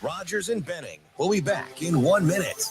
Rogers and Benning. We'll be back in 1 minute.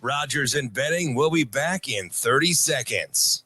Rogers and Benning will be back in 30 seconds.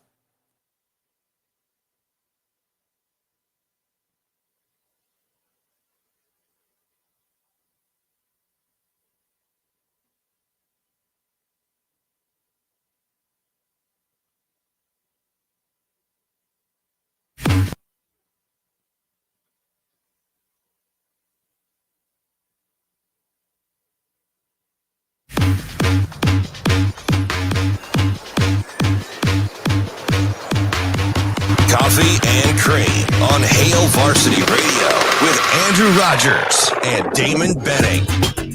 Coffee and Cream on Hail Varsity Radio with Andrew Rogers and Damon Benning.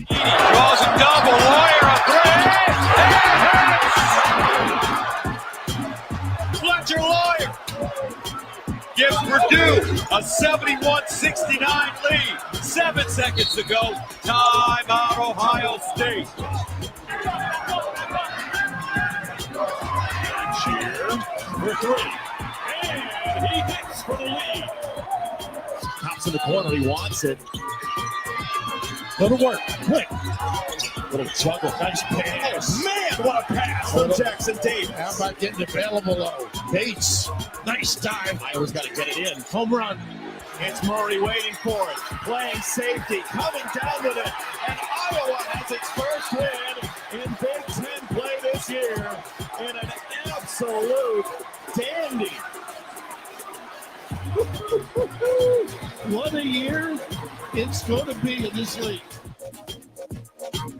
Draws a double, Lawyer a three. Fletcher Lawyer gives Purdue a 71-69 lead. 7 seconds to go. Timeout, Ohio State. Cheer for three. And he hits for the lead. Pops in the corner. He wants it. Go to work. Quick. Little juggle. Nice pass. Man, what a pass from Jackson Davis. How about getting available though? Bates. Nice dive. Iowa's got to get it in. Home run. It's Murray waiting for it. Playing safety. Coming down with it. And Iowa has its first win in Big Ten play this year. In an absolute dandy. What a year it's going to be in this league.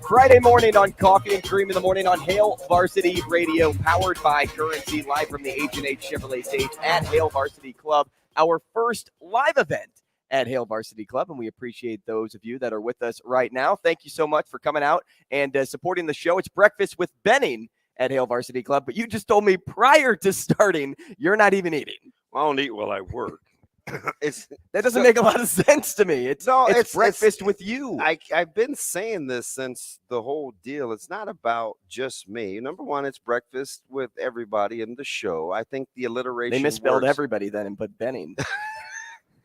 Friday morning on Coffee and Cream in the morning on Hail Varsity Radio, powered by Currency, live from the H&H Chevrolet stage at Hail Varsity Club. Our first live event at Hail Varsity Club, and we appreciate those of you that are with us right now. Thank you so much for coming out and supporting the show. It's Breakfast with Benning at Hail Varsity Club, but you just told me prior to starting you're not even eating. I don't eat while I work. That doesn't make a lot of sense to me. It's breakfast with you. I've been saying this since the whole deal. It's not about just me. Number one, it's breakfast with everybody in the show. I think the alliteration They misspelled works. everybody then and put Benning.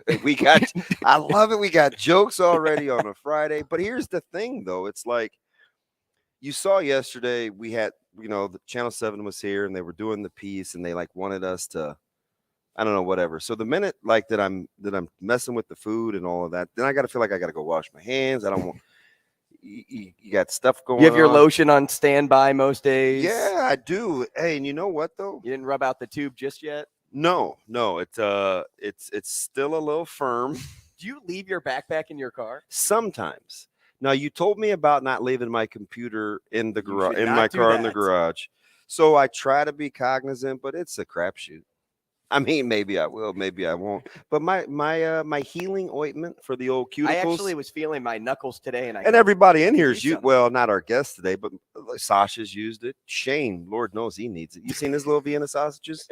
I love it. We got jokes already on a Friday. But here's the thing, though. It's like you saw yesterday. We had, the Channel 7 was here and they were doing the piece and they wanted us to, I don't know, whatever. So the minute that I'm messing with the food and all of that, then I got to feel like I got to go wash my hands. I don't want. You got stuff going on. You have your lotion on standby most days. Yeah, I do. Hey, and you know what though? You didn't rub out the tube just yet? No. It's still a little firm. Do you leave your backpack in your car? Sometimes. Now you told me about not leaving my computer in the garage, in my car in the garage. So I try to be cognizant, but it's a crapshoot. I mean, maybe I will, maybe I won't. But my healing ointment for the old cuticles. I actually was feeling my knuckles today, and everybody in here is not our guest today, but Sasha's used it. Shane, Lord knows he needs it. You seen his little Vienna sausages,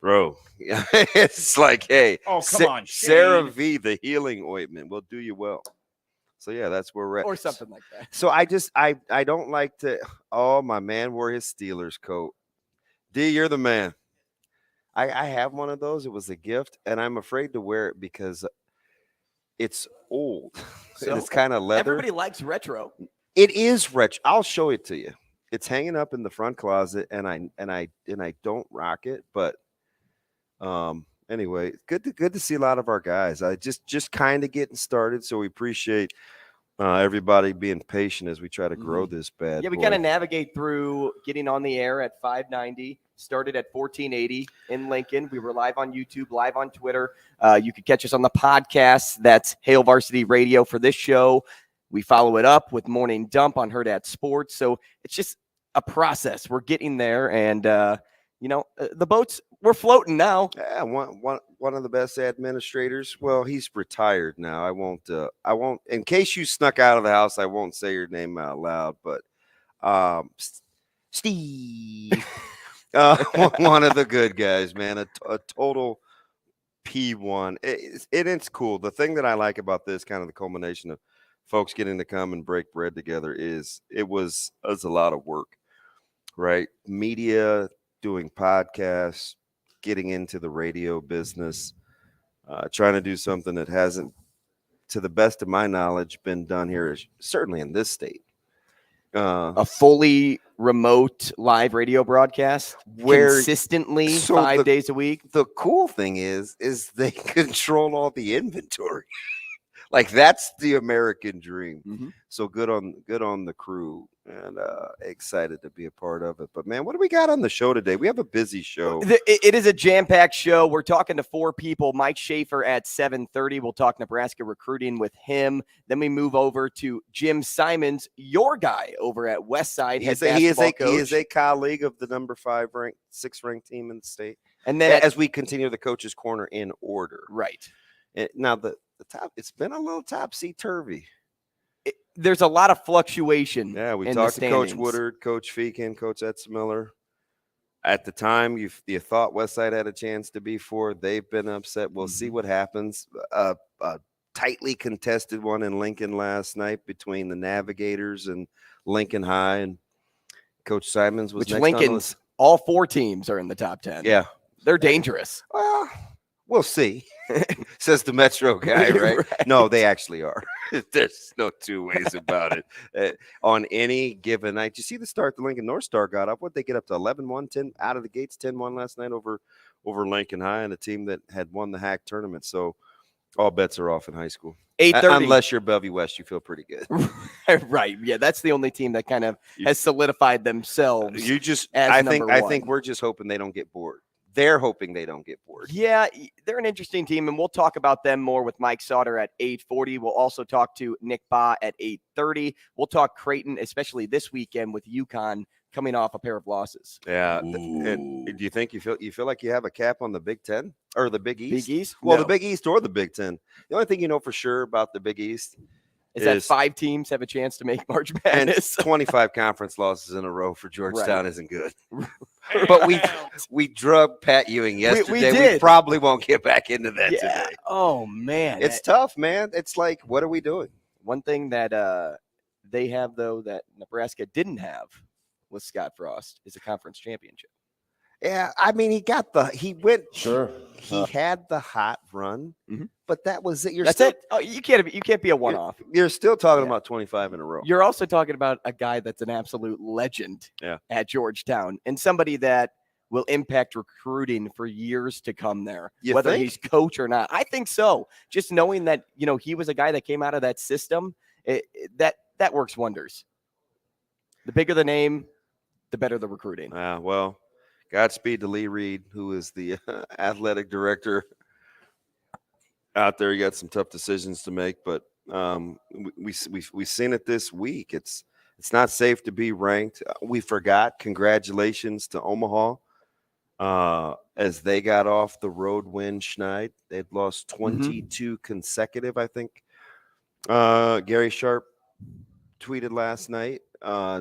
bro? It's like, hey, oh come on, Shane. Sarah V, the healing ointment will do you well. So yeah, that's where we're at, or something like that. So I don't like to. Oh, my man wore his Steelers coat. D, you're the man. I have one of those. It was a gift, and I'm afraid to wear it because it's old. So it's kind of leather. Everybody likes retro. It is retro. I'll show it to you. It's hanging up in the front closet, and I don't rock it. But anyway, good to see a lot of our guys. I just kind of getting started, so we appreciate everybody being patient as we try to grow this bad. Yeah, we kind of navigate through getting on the air at 590. Started at 1480 in Lincoln. We were live on YouTube, live on Twitter. You could catch us on the podcast. That's Hail Varsity Radio for this show. We follow it up with Morning Dump on Hurrdat Sports. So it's just a process. We're getting there. And, the boat's we're floating now. Yeah, one of the best administrators. Well, he's retired now. I won't. In case you snuck out of the house, I won't say your name out loud. But Steve, one of the good guys, man. A total P1. It's cool. The thing that I like about this, kind of the culmination of folks getting to come and break bread together, is it was a lot of work, right? Media, doing podcasts, getting into the radio business, trying to do something that hasn't, to the best of my knowledge, been done here, certainly in this state. A fully remote live radio broadcast Where- consistently so 5 days a week. The cool thing is they control all the inventory. Like, that's the American dream. Mm-hmm. So good on the crew, and excited to be a part of it. But man, what do we got on the show today? We have a busy show. It is a jam-packed show. We're talking to 4 people. Mike Schaefer at 7:30. We'll talk Nebraska recruiting with him. Then we move over to Jim Simons, your guy over at Westside. He is a colleague of the number 6 ranked team in the state. And then as we continue the coach's corner in order, right now the top, it's been a little topsy-turvy. There's a lot of fluctuation. Yeah, we talked to Coach Woodard, Coach Feakin, Coach Etzmiller. At the time, you thought Westside had a chance to be 4. They've been upset. We'll see what happens. A tightly contested one in Lincoln last night between the Navigators and Lincoln High, and Coach Simons was next Lincoln's. All 4 teams are in the top 10. Yeah, they're dangerous. Well, we'll see. Says the Metro guy, right? No, they actually are. There's no two ways about it. On any given night, you see the start the Lincoln North Star got up. What they get up to 11-1, 10 out of the gates, 10-1 last night over Lincoln High, and a team that had won the HAC tournament. So all bets are off in high school. 8:30. Unless you're Bellevue West, you feel pretty good. Right. Yeah, that's the only team that kind of has solidified themselves. I think we're just hoping they don't get bored. They're hoping they don't get bored. Yeah, they're an interesting team, and we'll talk about them more with Mike Sautter at 8:40. We'll also talk to Nick Bahe at 8:30. We'll talk Creighton, especially this weekend with UConn coming off a pair of losses. Yeah. And do you think you feel like you have a cap on the Big Ten or the Big East? Big East? Well, No. the Big East or the Big Ten. The only thing you know for sure about the Big East is that 5 teams have a chance to make March Madness. And 25 conference losses in a row for Georgetown Right. isn't good. But we drugged Pat Ewing yesterday. We did. We probably won't get back into that today. Oh, man. It's tough, man. It's like, what are we doing? One thing that they have, though, that Nebraska didn't have with Scott Frost is a conference championship. Yeah, I mean, he had the hot run, Mhm. but that was it. That's it. Oh, you can't be a one-off. You're still talking Yeah. about 25 in a row. You're also talking about a guy that's an absolute legend at Georgetown and somebody that will impact recruiting for years to come there, You whether think? he's coach or not. I think so. Just knowing that, he was a guy that came out of that system, that works wonders. The bigger the name, the better the recruiting. Well, Godspeed to Lee Reed, who is the athletic director out there. He got some tough decisions to make, but we've seen it this week. It's not safe to be ranked. We forgot. Congratulations to Omaha as they got off the road win. Schneid, they'd lost 22 consecutive. I think Gary Sharp tweeted last night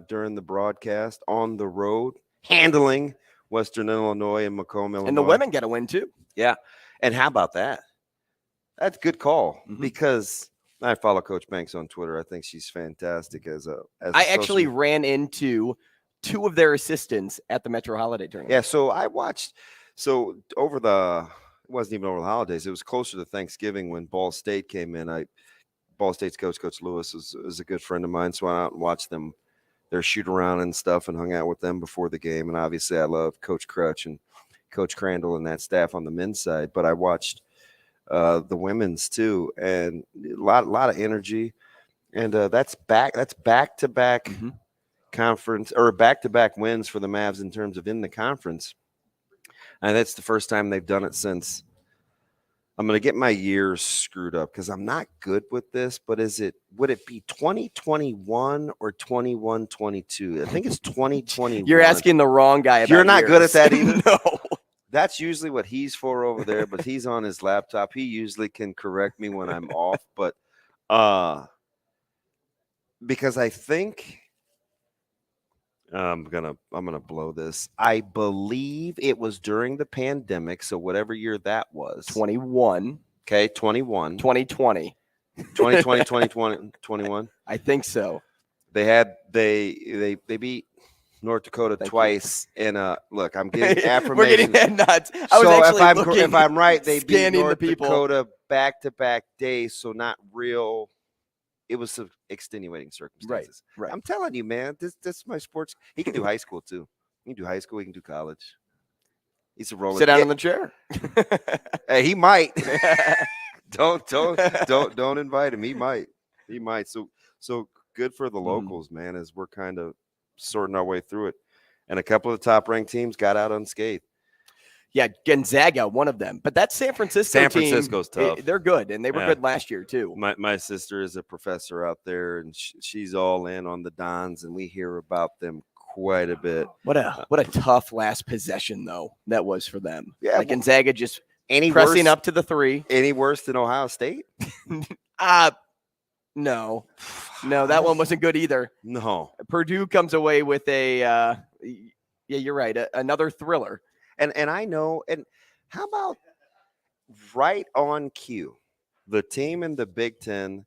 during the broadcast on the road, handling Western Illinois and Macomb, Illinois. And the women get a win too. Yeah. And how about that? That's a good call because I follow Coach Banks on Twitter. I think she's fantastic I actually ran into 2 of their assistants at the Metro Holiday Tournament. Yeah, so I watched it wasn't even over the holidays. It was closer to Thanksgiving when Ball State came in. Ball State's Coach Lewis is a good friend of mine, so I went out and watched them, their shoot around and stuff, and hung out with them before the game. And obviously I love Coach Crutch and Coach Crandall and that staff on the men's side, but I watched the women's too, and a lot of energy. And that's back-to-back conference or back-to-back wins for the Mavs in terms of in the conference. And that's the first time they've done it since, I'm going to get my years screwed up because I'm not good with this, but would it be 2021 or 21-22? I think it's 2021. You're asking the wrong guy about You're not good at years. that either? No. That's usually what he's for over there, but he's on his laptop. He usually can correct me when I'm off, but because I think I'm gonna blow this. I believe it was during the pandemic, so whatever year that was. 21. Okay, 21. 2020. 2020, 2020, 21. I think so. They beat North Dakota twice in a look. I'm getting affirmation. We're getting head nods. I was so actually if I'm right, they beat scanning North the people. Dakota back-to-back days, so not real. It was some extenuating circumstances. Right. I'm telling you, man. This is my sports. He can do high school too. He can do high school. He can do college. He's a roller. Sit down in the chair. Hey, he might. Don't invite him. He might. So good for the locals, man, as we're kind of sorting our way through it. And a couple of the top-ranked teams got out unscathed. Yeah, Gonzaga, one of them. But that's San Francisco. San Francisco's tough. They're good, and they were good last year too. My sister is a professor out there, and she's all in on the Dons, and we hear about them quite a bit. What a tough last possession though that was for them. Yeah, like Gonzaga just pressing up to the three. Any worse than Ohio State? No, that one wasn't good either. No, Purdue comes away with a yeah, you're right, another thriller. And I know. And how about right on cue, the team in the Big Ten?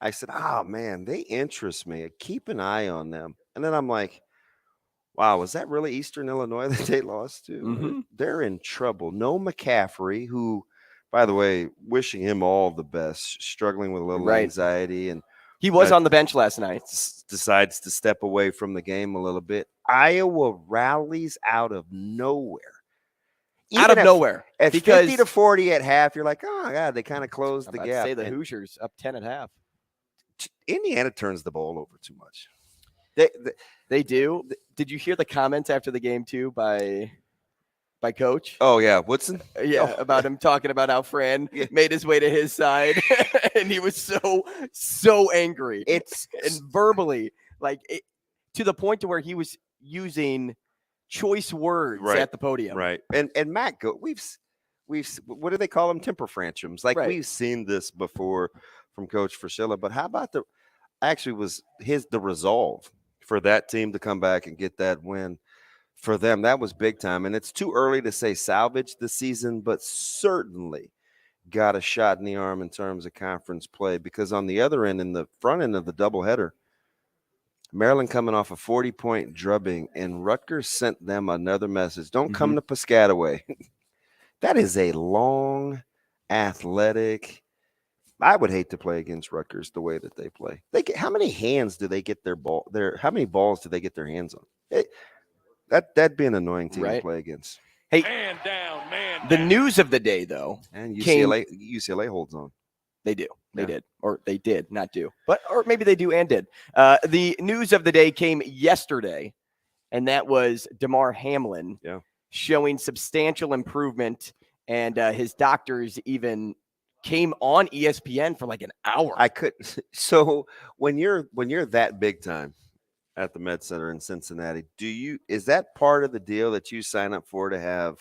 I said, "Oh man, they interest me. Keep an eye on them." And then I'm like, "Wow, was that really Eastern Illinois that they lost to? Mm-hmm. They're in trouble." No McCaffrey, who, by the way, wishing him all the best, struggling with a little anxiety, and he was on the bench last night. Decides to step away from the game a little bit. Iowa rallies out of nowhere. Nowhere. At 50-40 at half, you're like, oh, God, they kind of closed the gap. Say the Hoosiers up 10 at half. Indiana turns the ball over too much. They do. Did you hear the comments after the game, too, by Coach? Oh, yeah. Woodson? Yeah, about him talking about how Fran made his way to his side. And he was so angry. And verbally, to the point to where he was using choice words at the podium. Right. And Matt, we've what do they call them? Temper tantrums. We've seen this before from Coach Fraschilla. But how about the resolve for that team to come back and get that win? For them, that was big time. And it's too early to say salvage the season, but certainly got a shot in the arm in terms of conference play, because on the other end, in the front end of the doubleheader, Maryland coming off a 40-point drubbing, and Rutgers sent them another message. Don't come to Piscataway. That is a long, athletic. I would hate to play against Rutgers the way that they play. How many hands do they get their ball? How many balls do they get their hands on? That'd be an annoying team to play against. Hey, the news of the day, though, and UCLA holds on. They do. They did. Or they did not do. Or maybe they do and did. The news of the day came yesterday, and that was DeMar Hamlin showing substantial improvement, and his doctors even came on ESPN for like an hour. I couldn't. So when you're that big time at the Med Center in Cincinnati, is that part of the deal that you sign up for, to have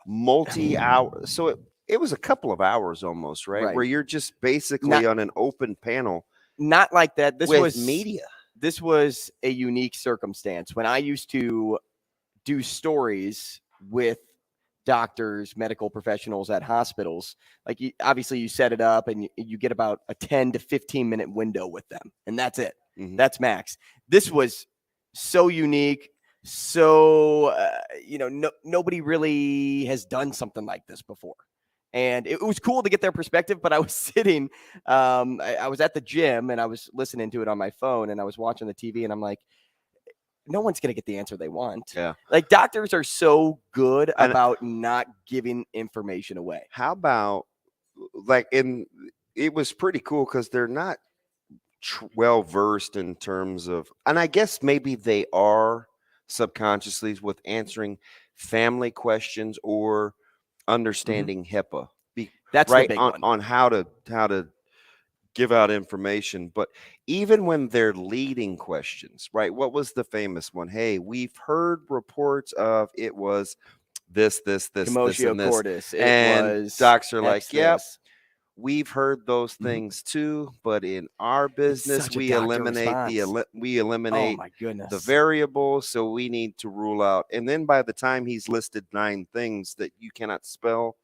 multi-hour? So it was a couple of hours almost, right? Where you're just basically on an open panel. Not like that. This was media. This was a unique circumstance. When I used to do stories with doctors, medical professionals at hospitals, obviously you set it up and you get about a 10 to 15 minute window with them, and that's it. Mm-hmm. That's max. This was so unique. So, nobody really has done something like this before. And it was cool to get their perspective, but I was sitting, I was at the gym and I was listening to it on my phone, and I was watching the TV, and I'm like, no one's going to get the answer they want. Yeah. Doctors are so good about not giving information away. How about it was pretty cool because they're not well versed in terms of, and I guess maybe they are subconsciously with answering family questions or understanding HIPAA. That's right, the big one. On how to give out information. But even when they're leading questions, right? What was the famous one? Hey, we've heard reports of it was this, Commotio and this. cordis. It And was docs are like, X yep, this. we've heard those things too, but in our business, such a we doctor eliminate response. we Oh eliminate my goodness. the variable, so we need to rule out. And then by the time he's listed 9 things that you cannot spell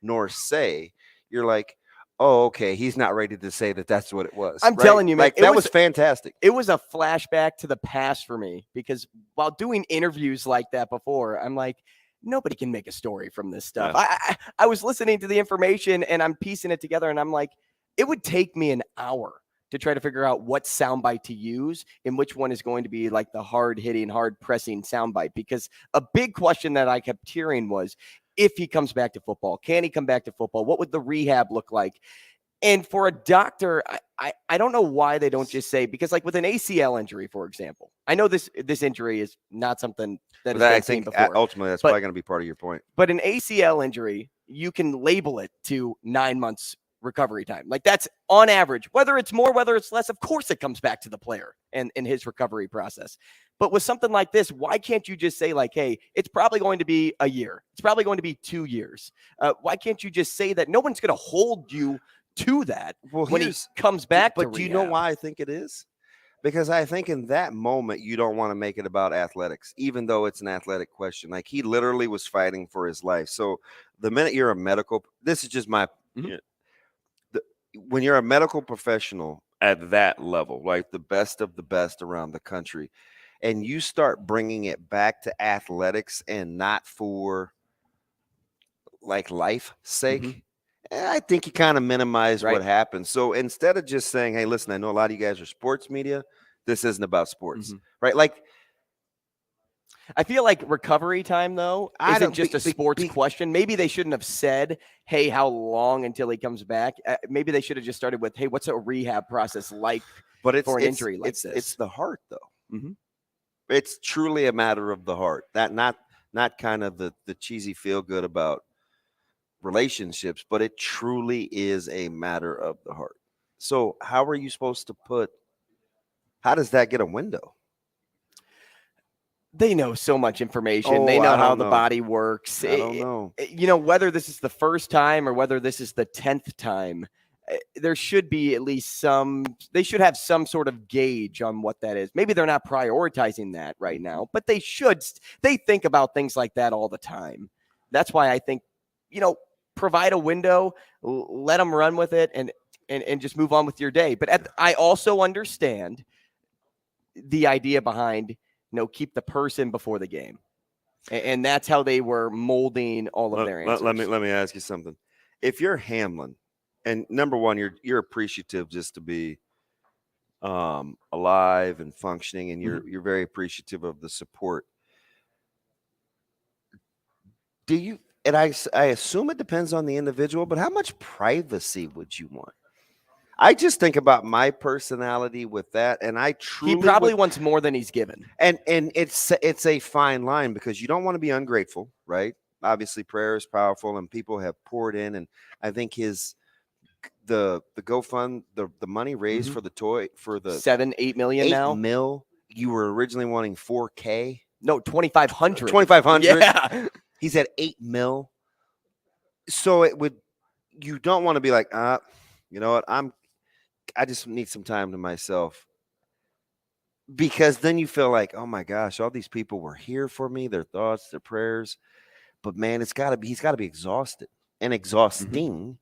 nor say, you're like, oh, okay, he's not ready to say that that's what it was. I'm right? telling you, man, like that was fantastic. It was a flashback to the past for me, because while doing interviews like that before, I'm like, nobody can make a story from this stuff. Yeah. I was listening to the information and I'm piecing it together, and I'm like, it would take me an hour to try to figure out what soundbite to use and which one is going to be like the hard hitting, hard pressing soundbite. Because a big question that I kept hearing was, if he comes back to football, can he come back to football? What would the rehab look like? And for a doctor, I don't know why they don't just say, because like with an ACL injury, for example, I know this injury is not something that has been seen before. Ultimately that's probably going to be part of your point. But an ACL injury, you can label it to 9 months recovery time. Like that's on average, whether it's more, whether it's less, of course it comes back to the player and his recovery process. But with something like this, why can't you just say like, hey, it's probably going to be a year. It's probably going to be 2 years. Why can't you just say that? No one's going to hold you to that when he comes back. But do you know why I think it is? Because I think in that moment, you don't want to make it about athletics, even though it's an athletic question. Like he literally was fighting for his life. So the minute you're a medical, this is just my, when you're a medical professional at that level, like the best of the best around the country, and you start bringing it back to athletics and not for like life's sake, I think you kind of minimize what happens. So instead of just saying, hey, listen, I know a lot of you guys are sports media. This isn't about sports, right? Like, I feel like recovery time, though, isn't just a sports question. Maybe they shouldn't have said, hey, how long until he comes back? Maybe they should have just started with, hey, what's a rehab process like for an injury like this? It's the heart, though. It's truly a matter of the heart. That not kind of the cheesy feel good about relationships, but it truly is a matter of the heart. So how are you supposed to how does that get a window? They know so much information. They know how the body works. I don't know. You know, whether this is the first time or whether this is the 10th time, there should be at least they should have some sort of gauge on what that is. Maybe they're not prioritizing that right now, but they should. They think about things like that all the time. That's why I think, provide a window, let them run with it, and just move on with your day. But I also understand the idea behind, keep the person before the game. And that's how they were molding all of their answers. Let me ask you something. If you're Hamlin, and number one, you're appreciative just to be alive and functioning, and you're very appreciative of the support. Do you? And I assume it depends on the individual, but how much privacy would you want? I just think about my personality with that, and I truly he probably wants more than he's given. And it's a fine line, because you don't want to be ungrateful, right? Obviously, prayer is powerful, and people have poured in, and I think the GoFund, the money raised for the toy for the 7-8 million now. $8 million. You were originally wanting $4K. No, 2,500. 2,500. Yeah. He's at $8 million. So you don't want to be like, you know what? I just need some time to myself, because then you feel like, oh my gosh, all these people were here for me, their thoughts, their prayers. But man, he's got to be exhausted and exhausting.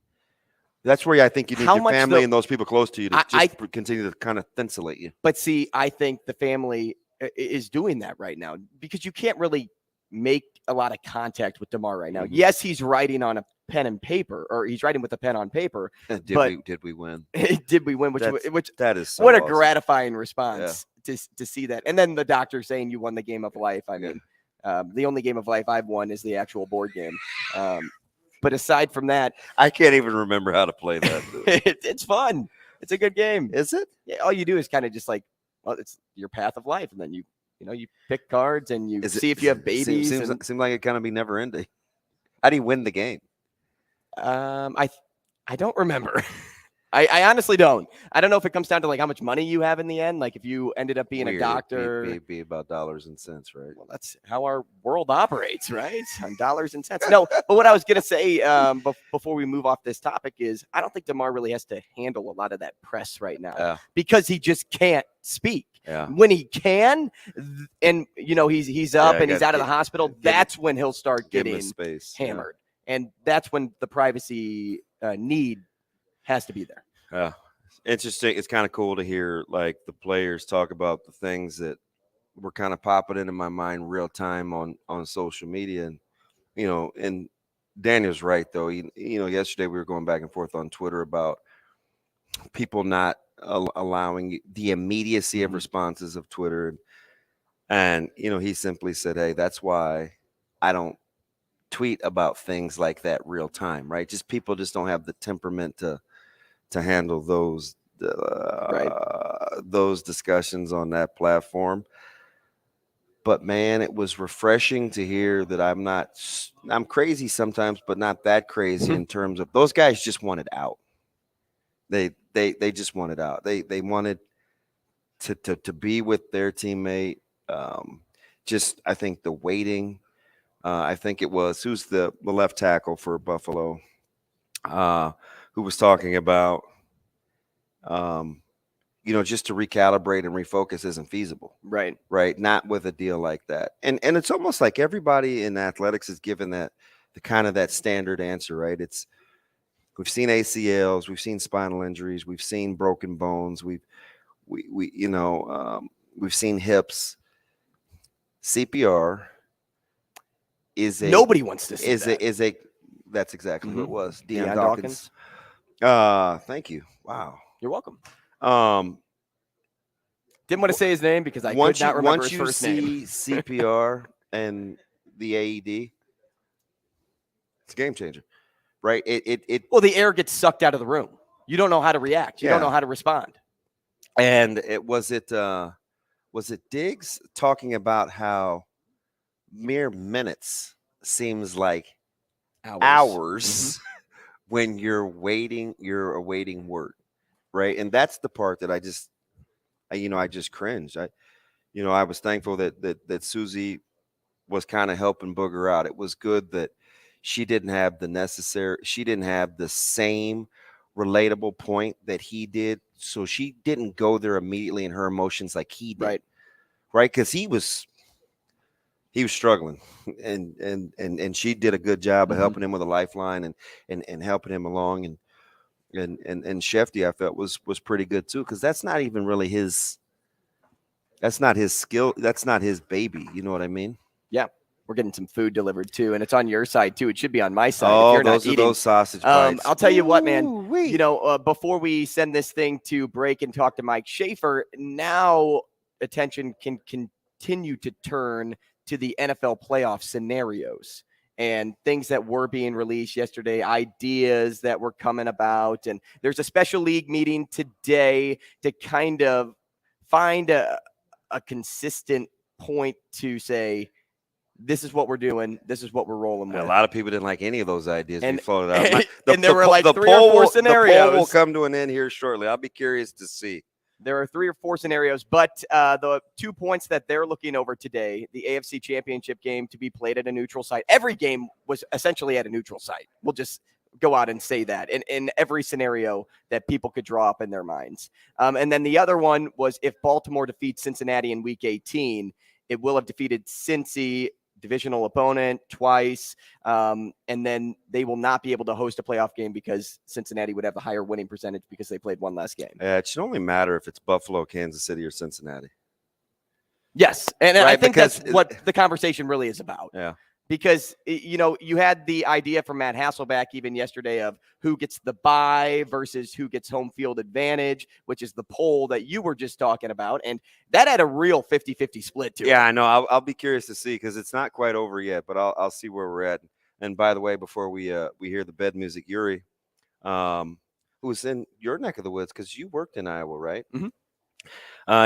That's where I think you need your family and those people close to you to continue to kind of insulate you. But see, I think the family is doing that right now, because you can't really make a lot of contact with DeMar right now. Yes, he's writing on a pen and paper, or he's writing with a pen on paper. Did we win? Did we win? Which that is so what awesome. A gratifying response to see that. And then the doctor saying you won the game of life. I mean, the only game of life I've won is the actual board game. But aside from that, I can't even remember how to play that. It's fun. It's a good game. Is it? Yeah. All you do is kind of just like, well, it's your path of life, and then you pick cards and you see if you have babies. Seems like it kind of be never ending. How do you win the game? I don't remember. I honestly don't. I don't know if it comes down to like how much money you have in the end. Like if you ended up being a doctor. It'd be about dollars and cents, right? Well, that's how our world operates, right? On dollars and cents. No, but what I was going to say before we move off this topic is I don't think DeMar really has to handle a lot of that press right now because he just can't speak. Yeah. When he can, and he's up and he's out of the hospital, that's when he'll start getting hammered, and that's when the privacy need has to be there. Yeah, interesting. It's kind of cool to hear like the players talk about the things that were kind of popping into my mind real time on social media, and and Daniel's right though. Yesterday we were going back and forth on Twitter about people not allowing the immediacy of responses of Twitter, and he simply said, "Hey, that's why I don't tweet about things like that real time, right? Just people just don't have the temperament to handle those discussions on that platform." But man, it was refreshing to hear that I'm crazy sometimes, but not that crazy in terms of those guys just wanted out. They just wanted out. They wanted to be with their teammate. I think the waiting. I think it was who's the left tackle for Buffalo, who was talking about, just to recalibrate and refocus isn't feasible. Right. Not with a deal like that. And it's almost like everybody in athletics is given that the kind of that standard answer, right? We've seen ACLs, we've seen spinal injuries, we've seen broken bones, we've seen hips. CPR nobody wants to see that. That's exactly what it was. Deion Dawkins. Thank you. Wow. You're welcome. Didn't want to say his name because I could not remember his first name. Once you see CPR and the AED, it's a game changer, right? Well, the air gets sucked out of the room. You don't know how to react. You don't know how to respond. And was it Diggs talking about how mere minutes seems like hours when you're awaiting word, right? And that's the part that I just cringed. I was thankful that Susie was kind of helping Booger out. It was good that she didn't have the same relatable point that he did, so she didn't go there immediately in her emotions like he did, right? Because he was struggling, and she did a good job of helping him with a lifeline and helping him along, and Shefty I felt was pretty good too, because that's not even really that's not his skill, that's not his baby, you know what I mean? Yeah. We're getting some food delivered too, and it's on your side too. It should be on my side. Oh, if you're those not are eating. Those sausage bites. I'll tell you what, man. Before we send this thing to break and talk to Mike Schaefer, now attention can continue to turn to the NFL playoff scenarios and things that were being released yesterday, ideas that were coming about, and there's a special league meeting today to kind of find a consistent point to say, this is what we're doing. This is what we're rolling with. A lot of people didn't like any of those ideas we floated out. And there were like 3 or 4 scenarios. The poll will come to an end here shortly. I'll be curious to see. There are 3 or 4 scenarios, but the 2 points that they're looking over today, the AFC Championship game to be played at a neutral site. Every game was essentially at a neutral site. We'll just go out and say that in every scenario that people could draw up in their minds. And then the other one was if Baltimore defeats Cincinnati in Week 18, it will have defeated Cincy, divisional opponent, twice, and then they will not be able to host a playoff game because Cincinnati would have the higher winning percentage because they played one less game. It should only matter if it's Buffalo, Kansas City, or Cincinnati. Yes, and I think that's what the conversation really is about. Yeah. Because, you had the idea from Matt Hasselbeck even yesterday of who gets the bye versus who gets home field advantage, which is the poll that you were just talking about. And that had a real 50-50 split to it. Yeah, I know. I'll be curious to see because it's not quite over yet, but I'll see where we're at. And by the way, before we hear the bed music, Yuri, who's in your neck of the woods because you worked in Iowa, right? Mm-hmm.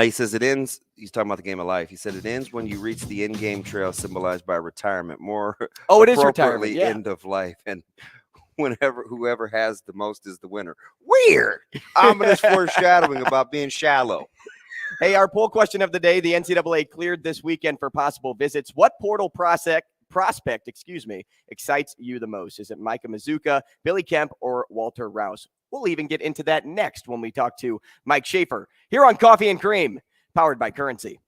He says it ends. He's talking about the game of life. He said it ends when you reach the end game trail symbolized by retirement. More it is retirement. Yeah. End of life. And whenever whoever has the most is the winner. Weird. Ominous foreshadowing about being shallow. Hey, our poll question of the day: the NCAA cleared this weekend for possible visits. What portal prospect, excites you the most? Is it Micah Mazuka, Billy Kemp, or Walter Rouse? We'll even get into that next when we talk to Mike Schaefer here on Coffee and Cream, powered by Currency.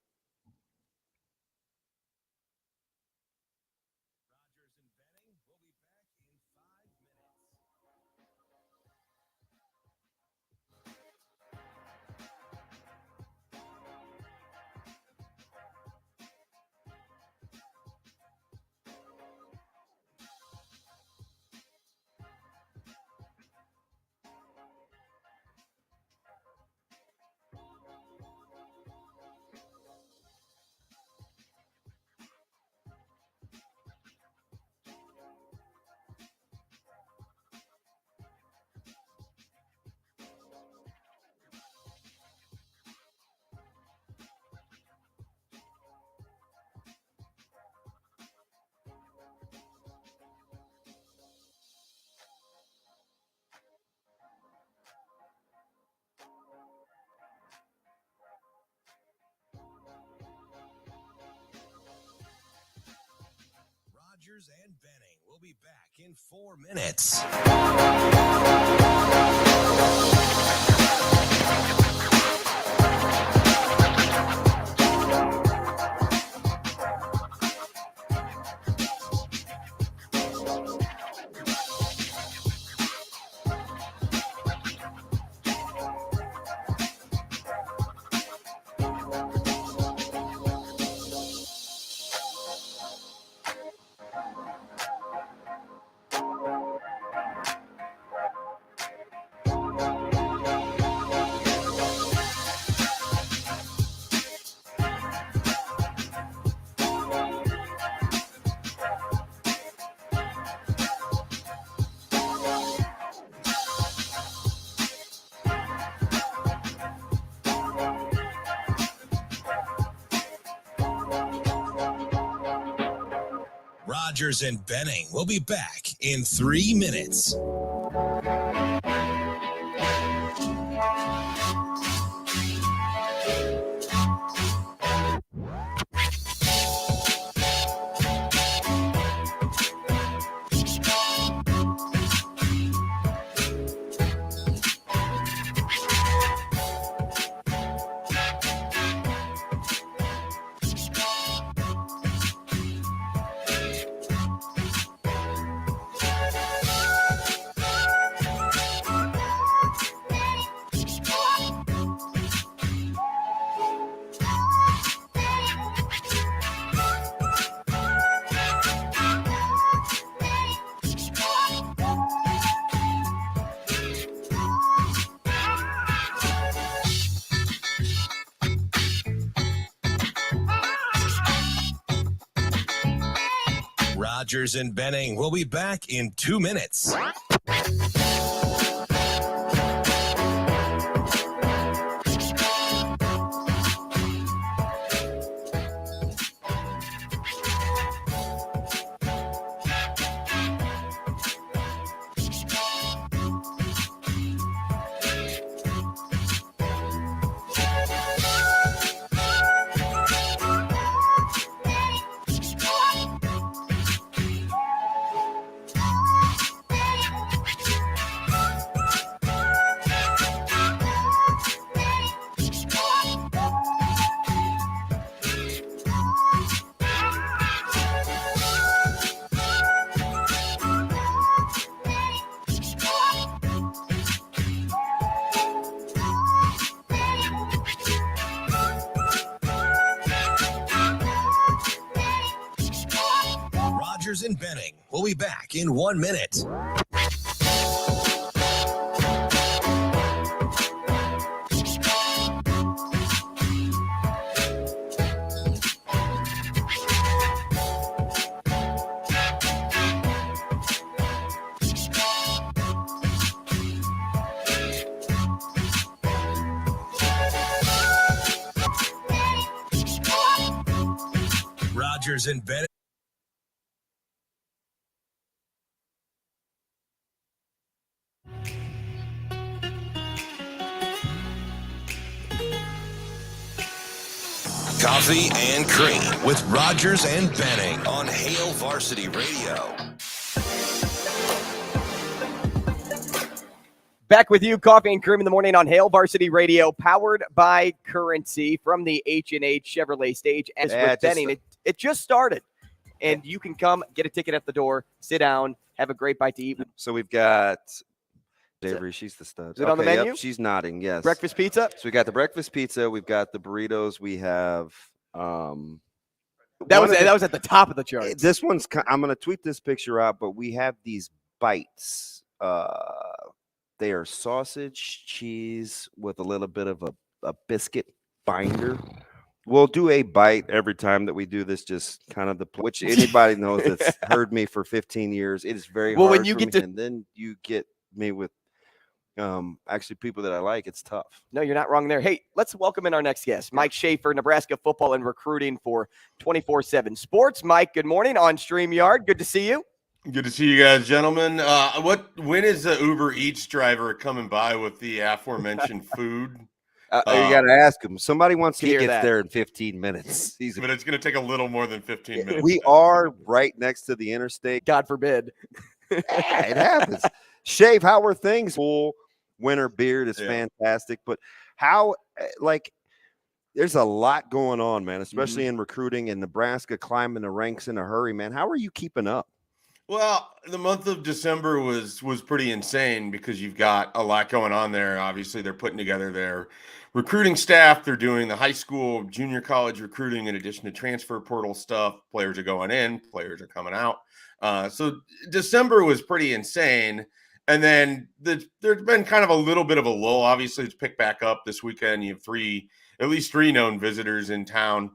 Rogers and Benning will be back in 4 minutes. Rogers and Benning will be back in 3 minutes. Rogers and Benning will be back in 2 minutes. Rogers and Benning will be back in 1 minute. Rogers and Benning. Coffee and Cream with Rogers and Benning on Hail Varsity Radio. Back with you, Coffee and Cream in the morning on Hail Varsity Radio, powered by Currency from the H&H Chevrolet stage. As with Benning, it just started, and you can come get a ticket at the door, sit down, have a great bite to eat. So we've got Avery. She's the stud. Is it on the menu? Yep, she's nodding. Yes. Breakfast pizza. So we got the breakfast pizza. We've got the burritos. We have. That was at the top of the chart. This one's. I'm going to tweet this picture out, but we have these bites. They are sausage, cheese with a little bit of a biscuit binder. We'll do a bite every time that we do this, just kind of which anybody knows that's heard me for 15 years. It is very hard. When you get and then you get me with actually people that I like. It's tough. No, you're not wrong there. Hey, let's welcome in our next guest, Mike Schaefer, Nebraska football and recruiting for 24/7 Sports. Mike, good morning on StreamYard. Good to see you. Good to see you guys, gentlemen. When is the Uber Eats driver coming by with the aforementioned food? You got to ask him. Somebody wants to get that. there in 15 minutes. But it's going to take a little more than 15 minutes. We are right next to the interstate. God forbid. Yeah, it happens. Shave, how are things? Full winter beard is fantastic, but how there's a lot going on, man, especially in recruiting in Nebraska, climbing the ranks in a hurry, man. How are you keeping up? Well, the month of December was pretty insane because you've got a lot going on there. Obviously, they're putting together their recruiting staff. They're doing the high school, junior college recruiting in addition to transfer portal stuff. Players are going in, players are coming out. So December was pretty insane. And then there's been kind of a little bit of a lull. Obviously, it's picked back up this weekend. You have at least three known visitors in town.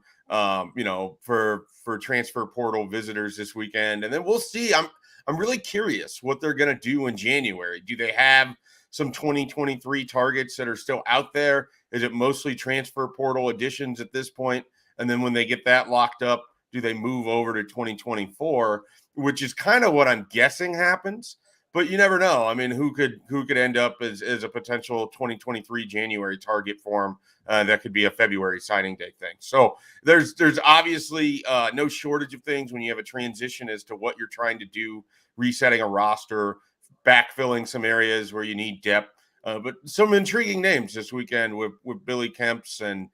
For transfer portal visitors this weekend. And then we'll see. I'm really curious what they're going to do in January. Do they have some 2023 targets that are still out there? Is it mostly transfer portal additions at this point? And then when they get that locked up, do they move over to 2024, which is kind of what I'm guessing happens. But you never know. I mean, who could end up as a potential 2023 January target for him? That could be a February signing day thing. So there's obviously no shortage of things when you have a transition as to what you're trying to do, resetting a roster, backfilling some areas where you need depth. But some intriguing names this weekend with Billy Kemps and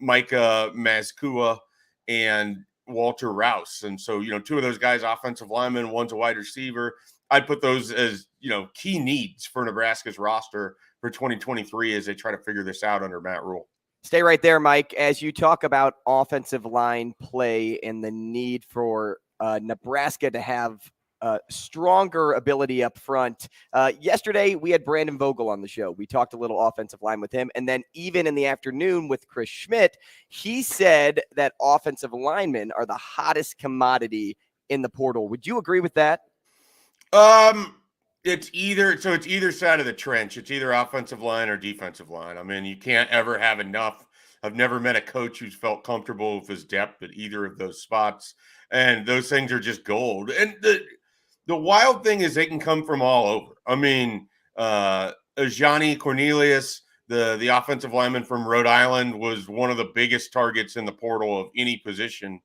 Micah Mazkua and Walter Rouse. And so, two of those guys, offensive linemen, one's a wide receiver. I'd put those as, key needs for Nebraska's roster for 2023 as they try to figure this out under Matt Rule. Stay right there, Mike, as you talk about offensive line play and the need for Nebraska to have stronger ability up front. Yesterday, we had Brandon Vogel on the show. We talked a little offensive line with him. And then even in the afternoon with Chris Schmidt, he said that offensive linemen are the hottest commodity in the portal. Would you agree with that? It's either side of the trench. It's either offensive line or defensive line. I mean, you can't ever have enough. I've never met a coach who's felt comfortable with his depth at either of those spots. And those things are just gold. And the wild thing is they can come from all over. I mean, Johnny Cornelius, the offensive lineman from Rhode Island, was one of the biggest targets in the portal of any position.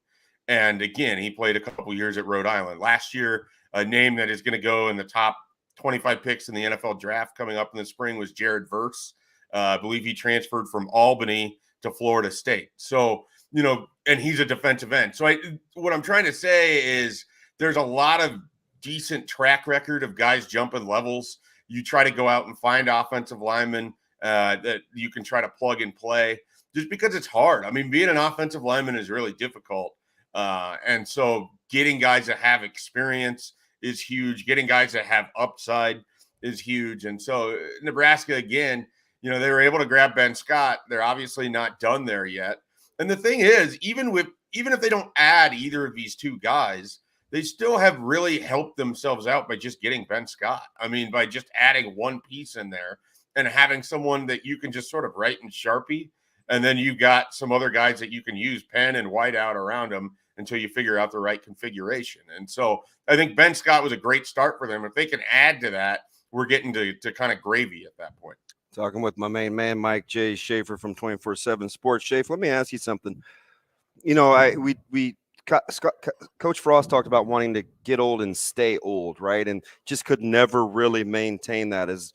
And again, he played a couple years at Rhode Island. Last year, a name that is going to go in the top 25 picks in the NFL draft coming up in the spring was Jared Verse. I believe he transferred from Albany to Florida State. So, and he's a defensive end. So what I'm trying to say is there's a lot of decent track record of guys jumping levels. You try to go out and find offensive linemen that you can try to plug and play just because it's hard. I mean, being an offensive lineman is really difficult. And so getting guys that have experience is huge. Getting guys that have upside is huge. And so Nebraska, again, they were able to grab Ben Scott. They're obviously not done there yet. And the thing is, even if they don't add either of these two guys, they still have really helped themselves out by just getting Ben Scott. I mean, by just adding one piece in there and having someone that you can just sort of write in Sharpie. And then you've got some other guys that you can use pen and white out around them until you figure out the right configuration. And so I think Ben Scott was a great start for them. If they can add to that, we're getting to kind of gravy at that point. Talking with my main man, Mike J. Schaefer from 24/7 Sports. Schaefer, let me ask you something. You know, Coach Frost talked about wanting to get old and stay old, right? And just could never really maintain that. As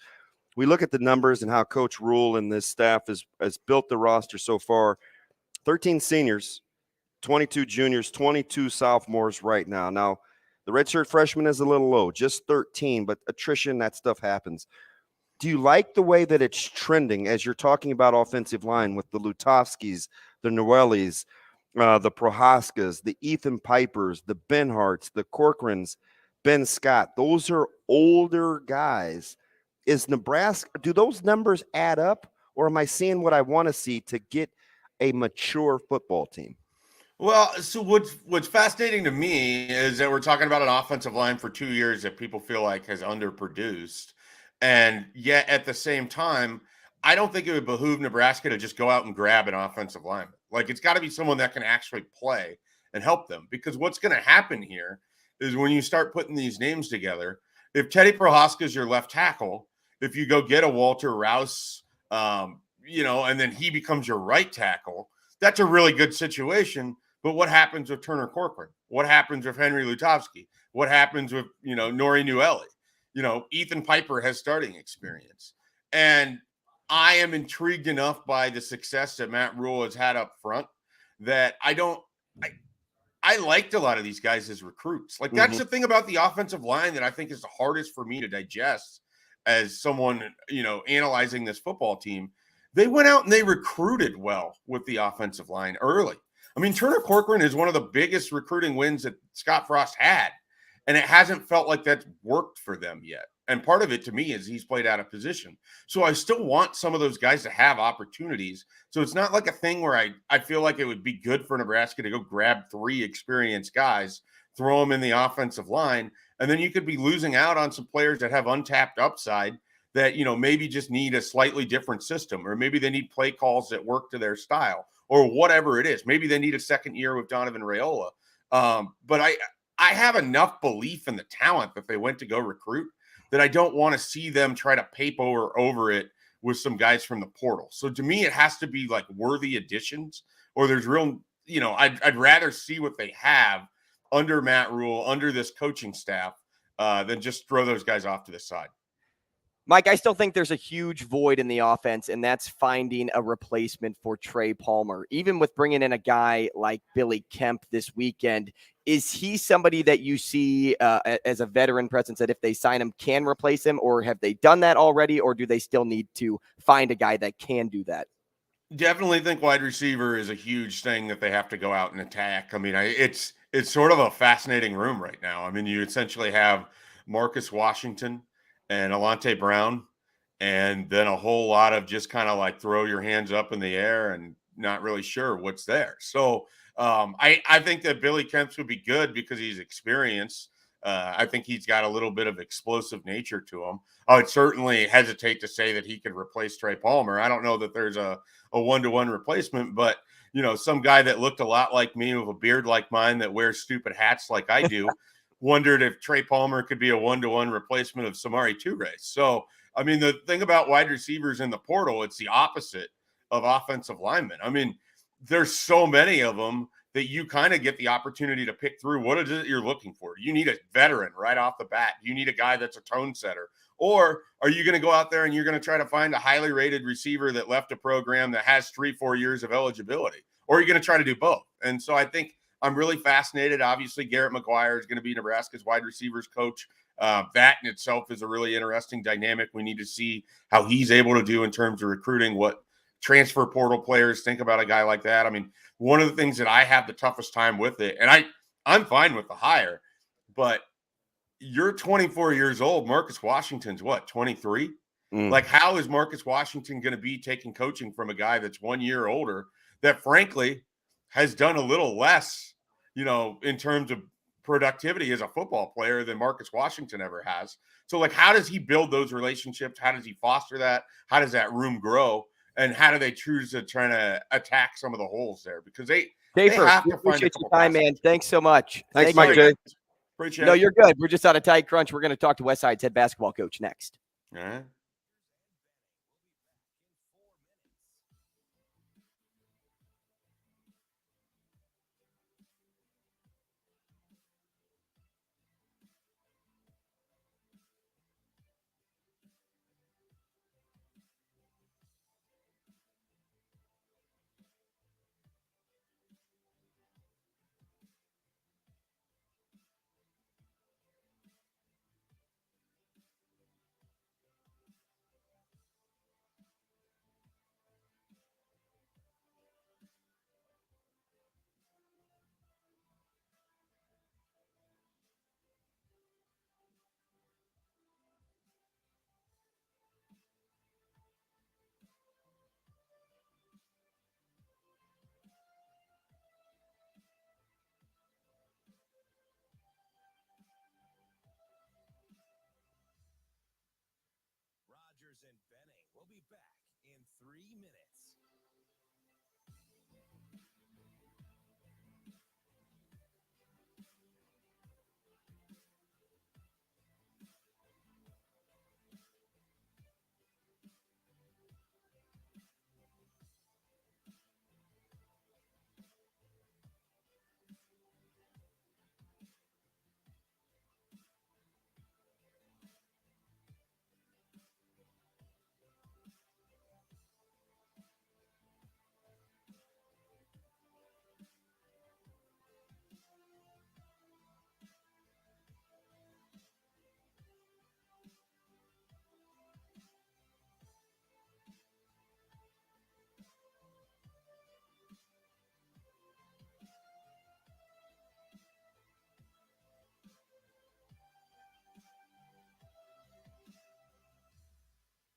we look at the numbers and how Coach Rule and this staff has built the roster so far, 13 seniors, 22 juniors, 22 sophomores right now. Now, the redshirt freshman is a little low, just 13, but attrition, that stuff happens. Do you like the way that it's trending as you're talking about offensive line with the Lutovskis, the Noellis, the Prohaskas, the Ethan Pipers, the Benharts, the Corcorans, Ben Scott? Those are older guys. Is Nebraska, do those numbers add up, or am I seeing what I want to see to get a mature football team? Well, so what's fascinating to me is that we're talking about an offensive line for 2 years that people feel like has underproduced. And yet at the same time, I don't think it would behoove Nebraska to just go out and grab an offensive lineman. Like, it's got to be someone that can actually play and help them, because what's going to happen here is when you start putting these names together, if Teddy Prohaska is your left tackle, if you go get a Walter Rouse, and then he becomes your right tackle, that's a really good situation. But what happens with Turner Corcoran? What happens with Henry Lutovsky? What happens with, Nori Nueli? Ethan Piper has starting experience. And I am intrigued enough by the success that Matt Rule has had up front that I liked a lot of these guys as recruits. Like, that's the thing about the offensive line that I think is the hardest for me to digest as someone, analyzing this football team. They went out and they recruited well with the offensive line early. I mean, Turner Corcoran is one of the biggest recruiting wins that Scott Frost had, and it hasn't felt like that's worked for them yet. And part of it to me is he's played out of position. So I still want some of those guys to have opportunities. So it's not like a thing where I feel like it would be good for Nebraska to go grab 3 experienced guys, throw them in the offensive line, and then you could be losing out on some players that have untapped upside that, maybe just need a slightly different system, or maybe they need play calls that work to their style, or whatever it is. Maybe they need a second year with Donovan Raiola. But I have enough belief in the talent that they went to go recruit that I don't want to see them try to paper over it with some guys from the portal. So to me, it has to be like worthy additions, or there's real, I'd rather see what they have under Matt Rule, under this coaching staff, than just throw those guys off to the side. Mike, I still think there's a huge void in the offense, and that's finding a replacement for Trey Palmer. Even with bringing in a guy like Billy Kemp this weekend, is he somebody that you see as a veteran presence that if they sign him can replace him, or have they done that already, or do they still need to find a guy that can do that? Definitely think wide receiver is a huge thing that they have to go out and attack. I mean, it's sort of a fascinating room right now. I mean, you essentially have Marcus Washington and Alante Brown, and then a whole lot of just kind of like throw your hands up in the air and not really sure what's there. So I think that Billy Kemp would be good because he's experienced. I think he's got a little bit of explosive nature to him. I would certainly hesitate to say that he could replace Trey Palmer. I don't know that there's a one-to-one replacement, but some guy that looked a lot like me with a beard like mine that wears stupid hats like I do wondered if Trey Palmer could be a one-to-one replacement of Samari Toure. So, I mean, the thing about wide receivers in the portal, it's the opposite of offensive linemen. I mean, there's so many of them that you kind of get the opportunity to pick through what is it you're looking for. You need a veteran right off the bat. You need a guy that's a tone setter. Or are you going to go out there and you're going to try to find a highly rated receiver that left a program that has 3-4 years of eligibility? Or are you going to try to do both? And so I think I'm really fascinated. Obviously, Garrett McGuire is going to be Nebraska's wide receivers coach. That in itself is a really interesting dynamic. We need to see how he's able to do in terms of recruiting, what transfer portal players think about a guy like that. I mean, one of the things that I have the toughest time with it, and I'm fine with the hire, but you're 24 years old. Marcus Washington's what, 23? Like, how is Marcus Washington going to be taking coaching from a guy that's 1 year older that frankly has done a little less, in terms of productivity as a football player than Marcus Washington ever has? So, like, how does he build those relationships? How does he foster that? How does that room grow? And how do they choose to try to attack some of the holes there? Because they have to find a couple time, man. Thanks so much. Thanks, Mike J. Appreciate No, it. you're good. We're just on a tight crunch. We're going to talk to Westside's head basketball coach next. All right. and Benning will be back in 3 minutes.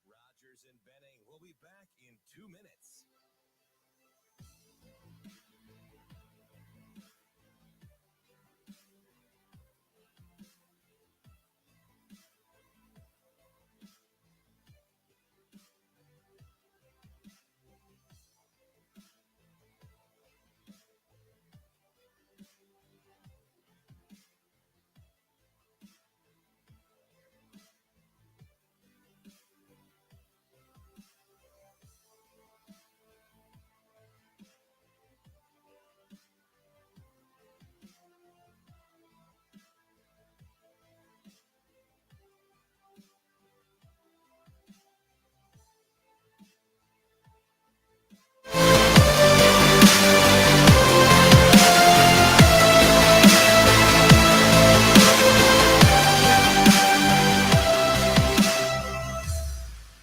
Rogers and Benning will be back in 2 minutes.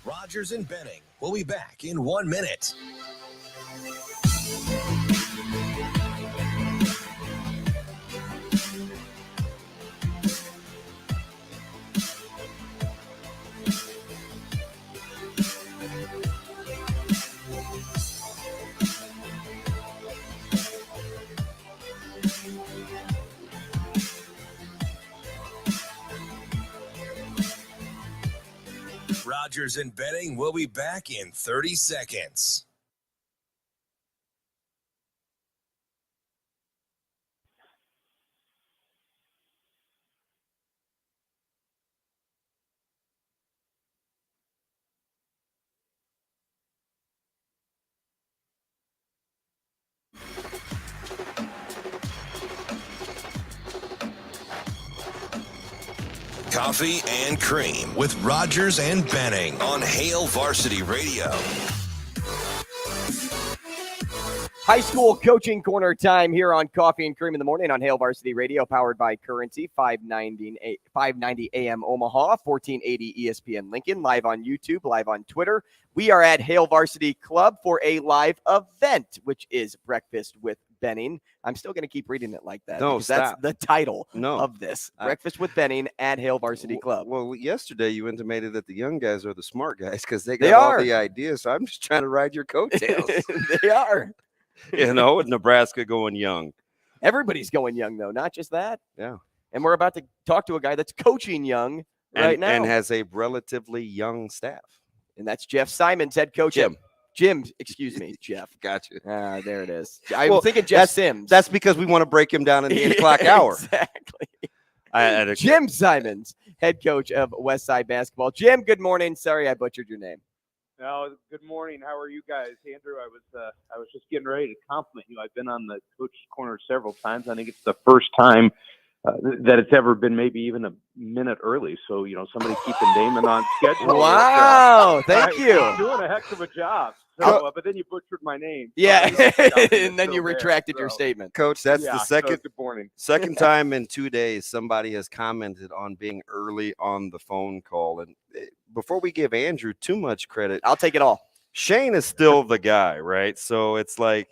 Rogers and Benning will be back in 1 minute. Rogers and Benning will be back in 30 seconds. Coffee and Cream with Rogers and Benning on Hail Varsity Radio. High school coaching corner time here on Coffee and Cream in the Morning on Hail Varsity Radio, powered by Currency, 590 AM Omaha, 1480 ESPN Lincoln, live on YouTube, live on Twitter. We are at Hail Varsity Club for a live event, which is Breakfast with Benning. I'm still going to keep reading it like that. No, because that's the title of this. Breakfast with Benning at Hail Varsity Club. Well, yesterday you intimated that the young guys are the smart guys because they got all the ideas. So I'm just trying to ride your coattails. They are. With Nebraska going young. Everybody's going young, though, not just that. Yeah. And we're about to talk to a guy that's coaching young right now. And has a relatively young staff. And that's Jeff Simons, head coach. Jim, excuse me, Jeff. Gotcha. There it is. I was thinking Jeff Sims. That's because we want to break him down in the 8 o'clock hour. Exactly. Jim Simons, head coach of Westside basketball. Jim, good morning. Sorry I butchered your name. No, good morning. How are you guys? Andrew, I was just getting ready to compliment you. I've been on the Coach's Corner several times. I think it's the first time that it's ever been maybe even a minute early. So, somebody keeping Damon on schedule. Wow, thank you. You're doing a heck of a job. So, but then you butchered my name. So and then you retracted your statement. Coach, that's the morning. second time in 2 days somebody has commented on being early on the phone call. And before we give Andrew too much credit, I'll take it all. Shane is still the guy, right? So it's like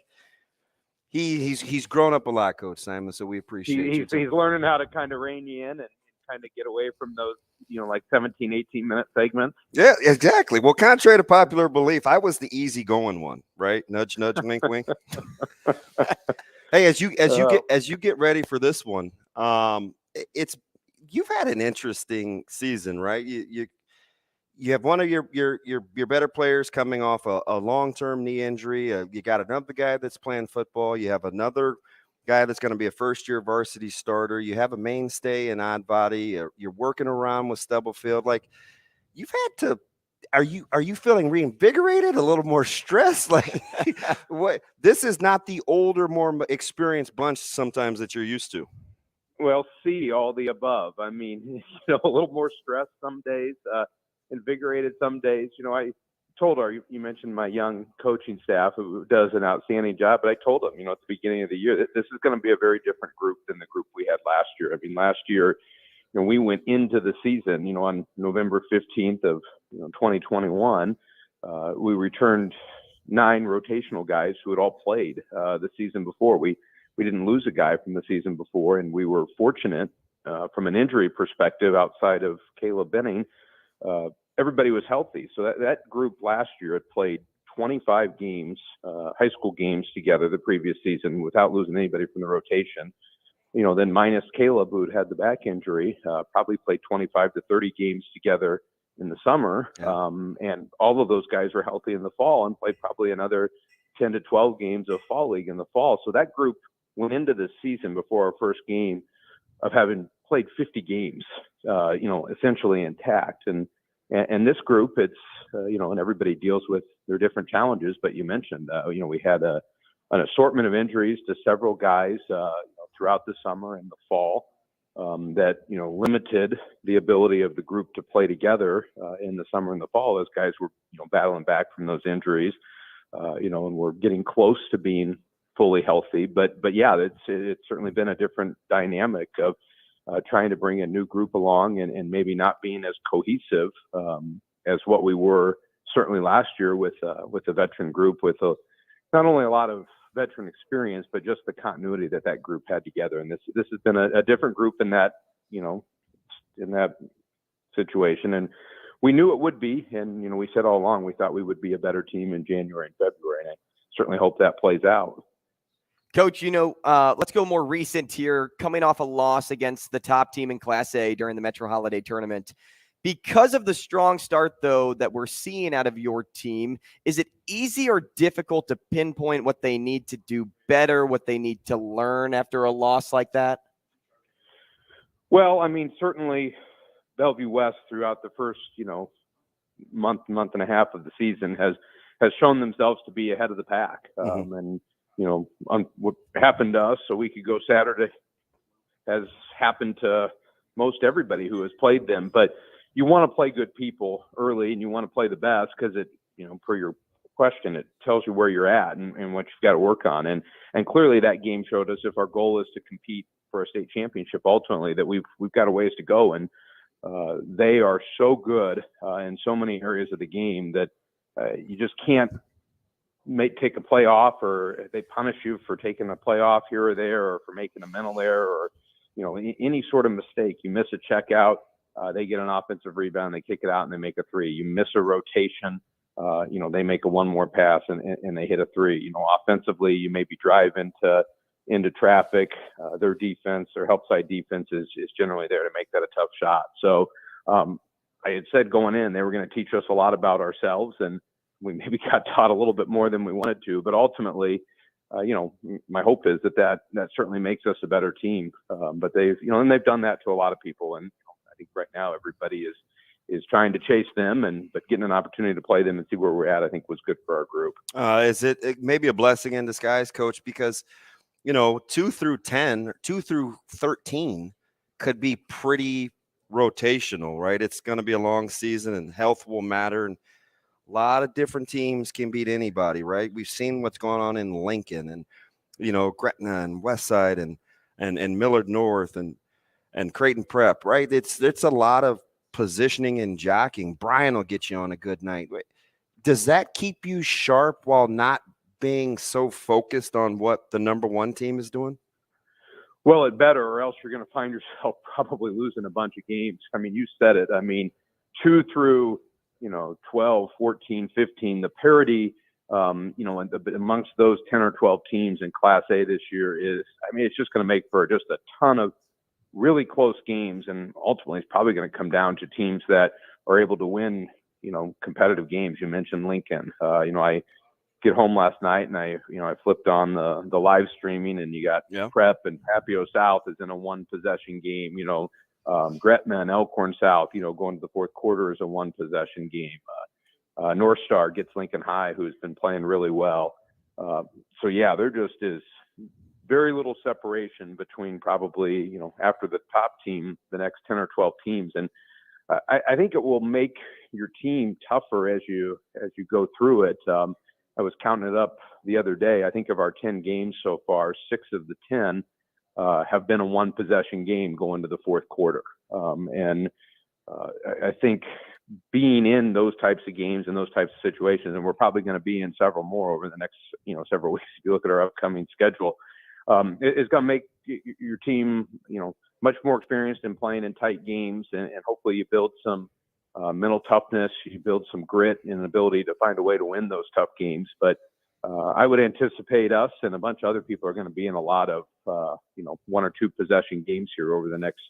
he's grown up a lot, Coach Simon. So we appreciate you. He's learning how to kind of rein you in and kind of get away from those, like 17, 18-minute segments. Yeah, exactly. Well, contrary to popular belief, I was the easygoing one, right? Nudge, nudge, wink, wink. Hey, as you get ready for this one, you've had an interesting season, right? you have one of your better players coming off a long-term knee injury. You got another guy that's playing football. You have another guy that's going to be a first-year varsity starter. You have a mainstay in Odd Body. You're working around with Stubblefield. Like, you've had to. Are you feeling reinvigorated? A little more stressed? Like, what? This is not the older, more experienced bunch sometimes that you're used to. Well, all the above. I mean, a little more stress some days, invigorated some days. I told you mentioned my young coaching staff who does an outstanding job, but I told them, at the beginning of the year that this is going to be a very different group than the group we had last year. I mean, last year, we went into the season, on November 15th of 2021. We returned 9 rotational guys who had all played the season before. We didn't lose a guy from the season before, and we were fortunate from an injury perspective outside of Caleb Benning. Everybody was healthy. So that group last year had played 25 games, high school games together the previous season without losing anybody from the rotation. Then minus Caleb, who had the back injury, probably played 25 to 30 games together in the summer. Yeah. And all of those guys were healthy in the fall and played probably another 10 to 12 games of fall league in the fall. So that group went into the season before our first game of having played 50 games, essentially intact. And this group, it's, and everybody deals with their different challenges, but you mentioned, we had an assortment of injuries to several guys throughout the summer and the fall that, limited the ability of the group to play together in the summer and the fall as guys were, battling back from those injuries, and we're getting close to being fully healthy. But yeah, it's certainly been a different dynamic of trying to bring a new group along and maybe not being as cohesive as what we were certainly last year with the veteran group, with not only a lot of veteran experience, but just the continuity that group had together. And this has been a different group in that, in that situation. And we knew it would be. And, we said all along, we thought we would be a better team in January and February. And I certainly hope that plays out. Coach, let's go more recent here, coming off a loss against the top team in Class A during the Metro Holiday Tournament. Because of the strong start, though, that we're seeing out of your team, is it easy or difficult to pinpoint what they need to do better, what they need to learn after a loss like that? Well, I mean, certainly Bellevue West throughout the first, month and a half of the season has shown themselves to be ahead of the pack. And what happened to us a week ago Saturday has happened to most everybody who has played them. But you want to play good people early and you want to play the best because it, per your question, it tells you where you're at and what you've got to work on. And clearly that game showed us if our goal is to compete for a state championship, ultimately, that we've got a ways to go. And they are so good in so many areas of the game that you just can't take a play off, or they punish you for taking a play off here or there, or for making a mental error, or any sort of mistake. You miss a check out, they get an offensive rebound, they kick it out and they make a three. You miss a rotation, they make a one more pass and they hit a three. Offensively, you maybe drive into traffic. Their defense, their help side defense is generally there to make that a tough shot. So I had said going in, they were going to teach us a lot about ourselves, and we maybe got taught a little bit more than we wanted to, but ultimately, my hope is that certainly makes us a better team. But they've done that to a lot of people. And I think right now everybody is trying to chase them, but getting an opportunity to play them and see where we're at, I think was good for our group. Is it maybe a blessing in disguise, Coach? Because, 2 through 10, 2 through 13 could be pretty rotational, right? It's going to be a long season and health will matter. And a lot of different teams can beat anybody, right? We've seen what's going on in Lincoln and, Gretna and Westside and Millard North and Creighton Prep, right? It's a lot of positioning and jockeying. Brian will get you on a good night. Does that keep you sharp while not being so focused on what the number one team is doing? Well, it better, or else you're going to find yourself probably losing a bunch of games. I mean, you said it. I mean, 2 through 12, 14, 15, the parity, amongst those 10 or 12 teams in Class A this year it's just going to make for just a ton of really close games. And ultimately, it's probably going to come down to teams that are able to win competitive games. You mentioned Lincoln. I get home last night and I flipped on the live streaming, and you got Prep and Papio South is in a 1-possession game. Gretna and Elkhorn South, going to the fourth quarter is a 1-possession game. North Star gets Lincoln High, who's been playing really well. So yeah, there just is very little separation between probably, after the top team, the next 10 or 12 teams. And I think it will make your team tougher as you go through it. I was counting it up the other day. I think of our 10 games so far, 6 of the 10 have been a 1-possession game going to the fourth quarter. I think being in those types of games and those types of situations, and we're probably going to be in several more over the next, several weeks. If you look at our upcoming schedule, it's going to make your team, much more experienced in playing in tight games, and hopefully you build some mental toughness, you build some grit and an ability to find a way to win those tough games. But I would anticipate us and a bunch of other people are going to be in a lot of, 1 or 2 possession games here over the next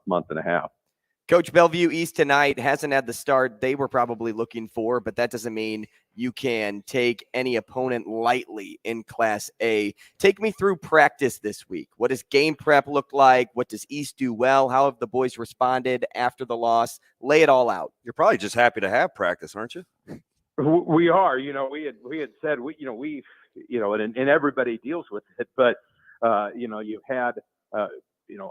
month and a half. Coach, Bellevue East tonight hasn't had the start they were probably looking for, but that doesn't mean you can take any opponent lightly in Class A. Take me through practice this week. What does game prep look like? What does East do well? How have the boys responded after the loss? Lay it all out. You're probably just happy to have practice, aren't you? We are. We had said and everybody deals with it, but you've had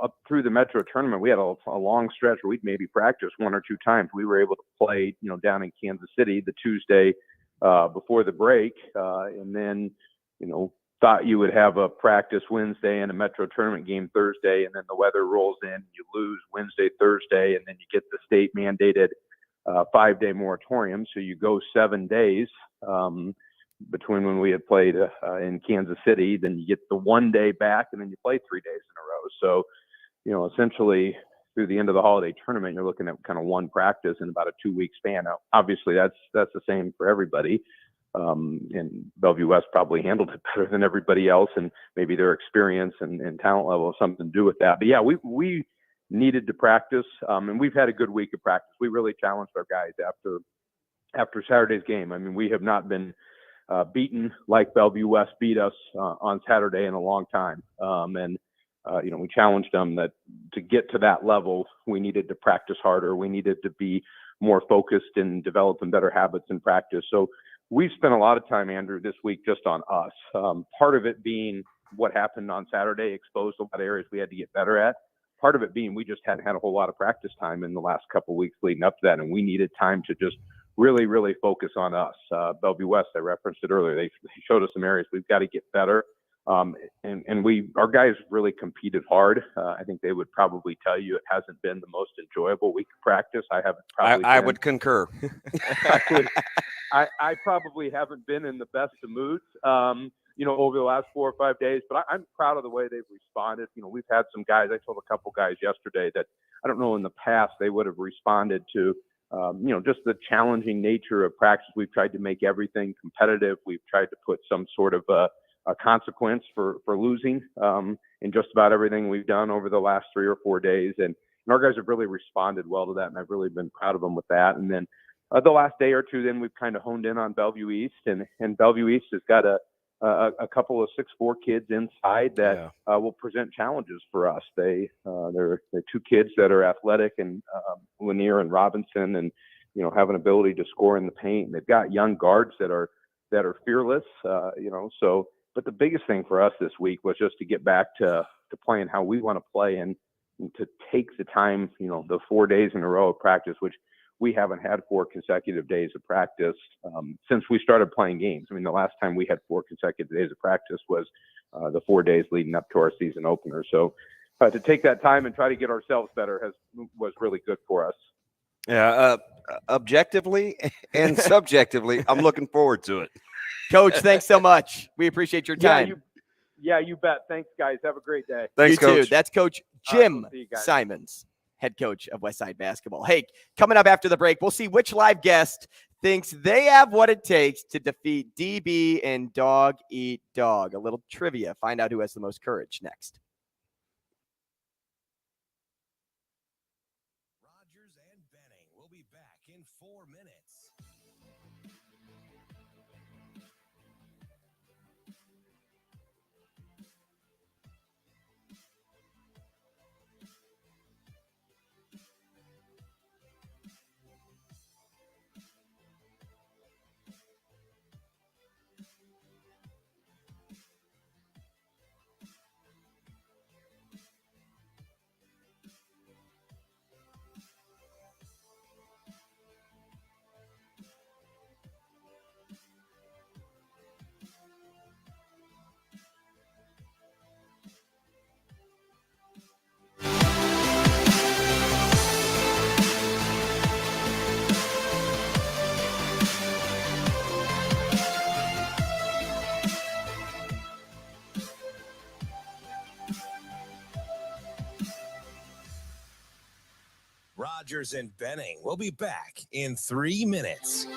up through the Metro tournament, we had a long stretch where we'd maybe practice 1 or 2 times. We were able to play, down in Kansas City the Tuesday before the break, and then, thought you would have a practice Wednesday and a Metro tournament game Thursday, and then the weather rolls in, you lose Wednesday, Thursday, and then you get the state mandated 5-day moratorium. So you go 7 days between when we had played in Kansas City, then you get the 1 day back, and then you play 3 days in a row. So, essentially through the end of the holiday tournament, you're looking at kind of 1 practice in about a 2-week span. Now, obviously that's the same for everybody. And Bellevue West probably handled it better than everybody else, and maybe their experience and talent level have something to do with that. But yeah, we needed to practice, and we've had a good week of practice. We really challenged our guys after Saturday's game. I mean, we have not been beaten like Bellevue West beat us on Saturday in a long time. We challenged them that to get to that level, we needed to practice harder. We needed to be more focused and developing better habits in practice. So we've spent a lot of time, Andrew, this week just on us. Part of it being what happened on Saturday exposed a lot of areas we had to get better at. Part of it being we just hadn't had a whole lot of practice time in the last couple of weeks leading up to that, and we needed time to just really, really focus on us. Bellevue West, I referenced it earlier. They showed us some areas we've got to get better. And our guys really competed hard. I think they would probably tell you it hasn't been the most enjoyable week of practice. I would concur. I probably haven't been in the best of moods, over the last 4 or 5 days, but I'm proud of the way they've responded. We've had some guys, I told a couple guys yesterday that I don't know in the past they would have responded to, just the challenging nature of practice. We've tried to make everything competitive. We've tried to put some sort of a consequence for losing in just about everything we've done over the last 3 or 4 days. And our guys have really responded well to that, and I've really been proud of them with that. And then the last day or two, then we've kind of honed in on Bellevue East, and Bellevue East has got a couple of 6'4" kids inside that will present challenges for us. They're 2 kids that are athletic, and Lanier and Robinson, and have an ability to score in the paint. They've got young guards that are fearless. So. But the biggest thing for us this week was just to get back to playing how we want to play, and to take the time, the 4 days in a row of practice, which we haven't had 4 consecutive days of practice since we started playing games. I mean, the last time we had 4 consecutive days of practice was the 4 days leading up to our season opener. So to take that time and try to get ourselves better was really good for us. Yeah, objectively and subjectively, I'm looking forward to it. Coach, thanks so much. We appreciate your time. You bet. Thanks, guys. Have a great day. Thanks, you Coach. too. That's Coach Jim Simons, head coach of Westside basketball. Hey, coming up after the break, we'll see which live guest thinks they have what it takes to defeat DB and Dog Eat Dog. A little trivia. Find out who has the most courage next. Rogers and Benning will be back in 4 minutes. Rogers and Benning will be back in 3 minutes.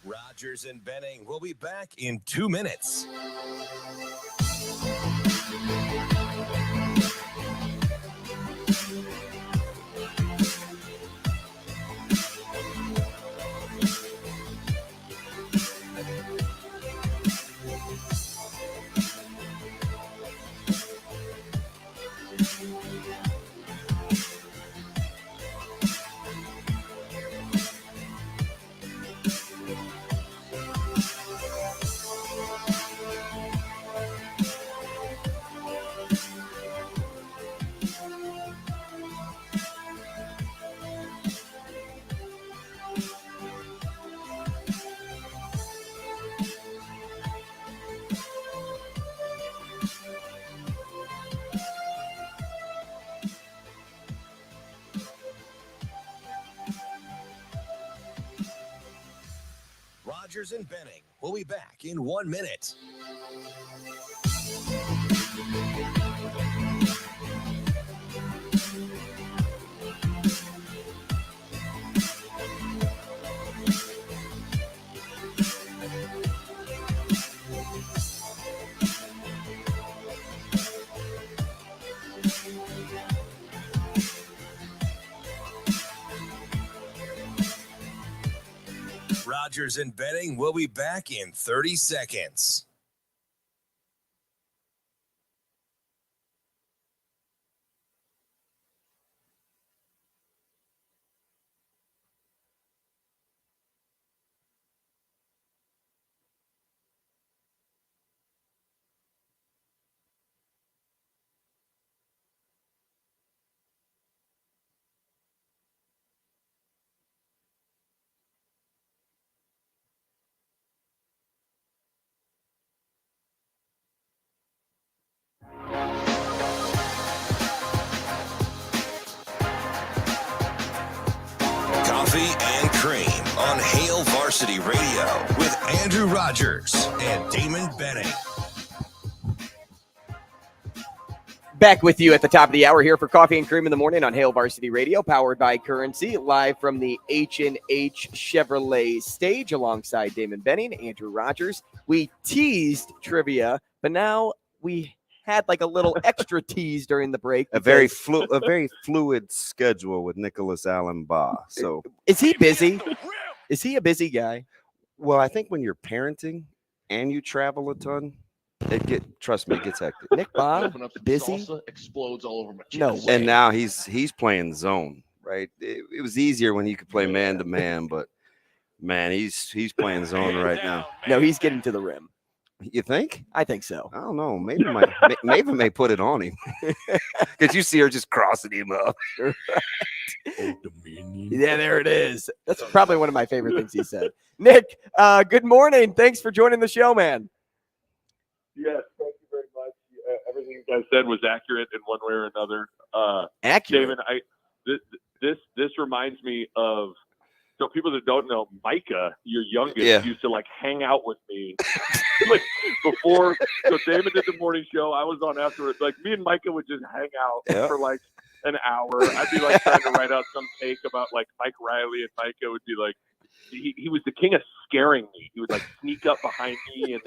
Rogers and Benning will be back in 2 minutes. Rogers and Benning will be back in 1 minute. Rogers and Benning will be back in 30 seconds. Coffee and Cream on Hail Varsity Radio with Andrew Rogers and Damon Benning. Back with you at the top of the hour here for Coffee and Cream in the Morning on Hail Varsity Radio, powered by Currency, live from the H&H Chevrolet stage alongside Damon Benning, Andrew Rogers. We teased trivia, but now we had like a little extra tease during the break. A very fluid schedule with Nicholas Allen Bahe. So is he busy? Is he a busy guy? Well, I think when you're parenting and you travel a ton, trust me, it gets hectic. Nick Bahe, busy, salsa explodes all over my chest. No way. And now he's playing zone, right? It was easier when he could play man to man, but man, he's playing zone right now. No, he's getting to the rim. You think? I think so. I don't know. Maven may put it on him. Because you see her just crossing him up. Yeah, there it is. That's probably one of my favorite things he said. Nick, good morning. Thanks for joining the show, man. Yes, thank you very much. Everything you guys said was accurate in one way or another. Accurate. Damon, this reminds me of, so people that don't know, Micah, your youngest, used to like hang out with me like before. So Damon did the morning show. I was on afterwards. Like me and Micah would just hang out for like an hour. I'd be like trying to write out some take about like Mike Riley, and Micah would be like, he was the king of scaring me. He would like sneak up behind me and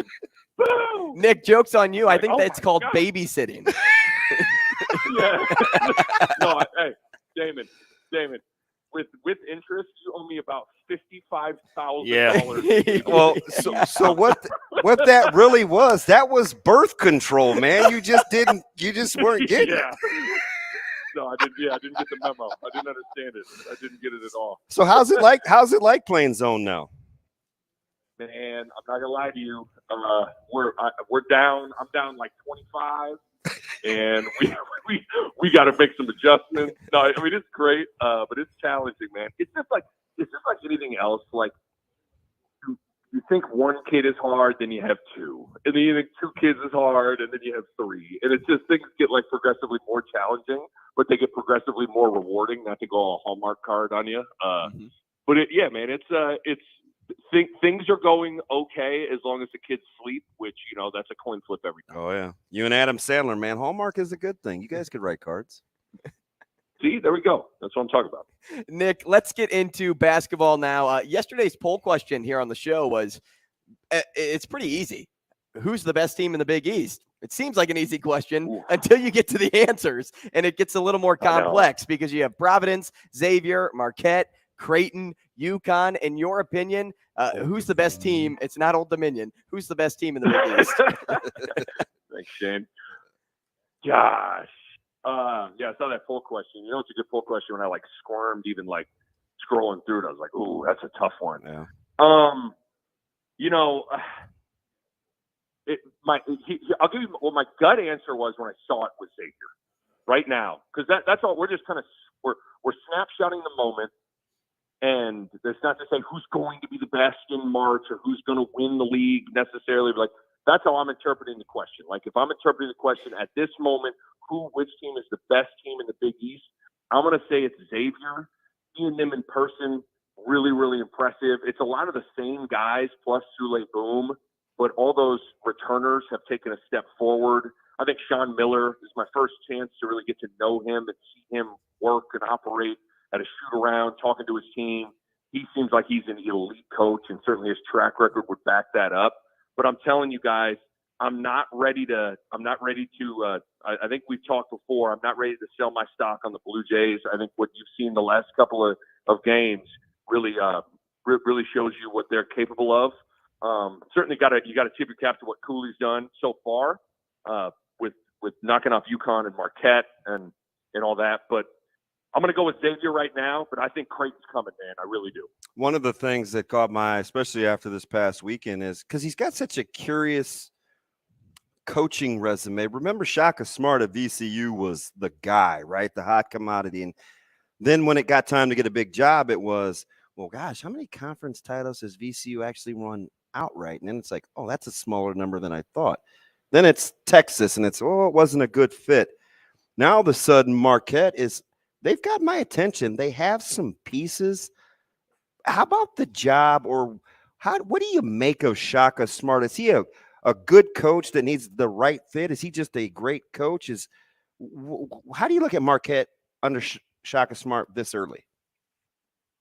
boom. Nick, joke's on you. Like, I think that's called God. babysitting. Yeah. No, hey, Damon, with interest, you owe me about $55 $25,000. Well, so what that really was, that was birth control, man. You just weren't getting it. No, I didn't. Yeah, I didn't get the memo. I didn't understand it. I didn't get it at all. So how's it like playing zone now? Man, I'm not gonna lie to you. We're down. I'm down like 25, and we got to make some adjustments. No, I mean it's great, but it's challenging, man. It's just like anything else. Like you think one kid is hard, then you have two, and then you think two kids is hard, and then you have three, and it's just things get like progressively more challenging, but they get progressively more rewarding. Not to go all Hallmark card on you, but man, things are going okay as long as the kids sleep, which that's a coin flip every time. Oh yeah, you and Adam Sandler, man. Hallmark is a good thing. You guys could write cards. See, there we go. That's what I'm talking about. Nick, let's get into basketball now. Yesterday's poll question here on the show was, it's pretty easy. Who's the best team in the Big East? It seems like an easy question until you get to the answers, and it gets a little more complex because you have Providence, Xavier, Marquette, Creighton, UConn. In your opinion, who's the best team? It's not Old Dominion. Who's the best team in the Big East? Thanks, Shane. Gosh. Yeah, I saw that poll question. It's a good poll question when I squirmed even scrolling through it. I was like, ooh, that's a tough one. Yeah. I'll give you what my gut answer was when I saw it with Xavier right now, because that's all. We're just kind of we're snapshotting the moment, and it's not to say who's going to be the best in March or who's going to win the league necessarily, but that's how I'm interpreting the question. If I'm interpreting the question at this moment, which team is the best team in the Big East, I'm going to say it's Xavier. Seeing them in person, really, really impressive. It's a lot of the same guys plus Sule Boom, but all those returners have taken a step forward. I think Sean Miller is my first chance to really get to know him and see him work and operate at a shoot-around, talking to his team. He seems like he's an elite coach, and certainly his track record would back that up. But I'm telling you guys, I'm not ready to I think we've talked before. I'm not ready to sell my stock on the Blue Jays. I think what you've seen the last couple of games really shows you what they're capable of. Certainly you got to tip your cap to what Cooley's done so far with knocking off UConn and Marquette and all that. But I'm going to go with Xavier right now, but I think Creighton's coming, man. I really do. One of the things that caught my eye, especially after this past weekend, is because he's got such a curious coaching resume. Remember, Shaka Smart at VCU was the guy, right? The hot commodity. And then when it got time to get a big job, it was, well, gosh, how many conference titles has VCU actually won outright? And then it's like, oh, that's a smaller number than I thought. Then it's Texas, and it's, oh, it wasn't a good fit. Now all of a sudden, Marquette they've got my attention. They have some pieces. How about the job, or what do you make of Shaka Smart? Is he a good coach that needs the right fit? Is he just a great coach? How do you look at Marquette under Shaka Smart this early?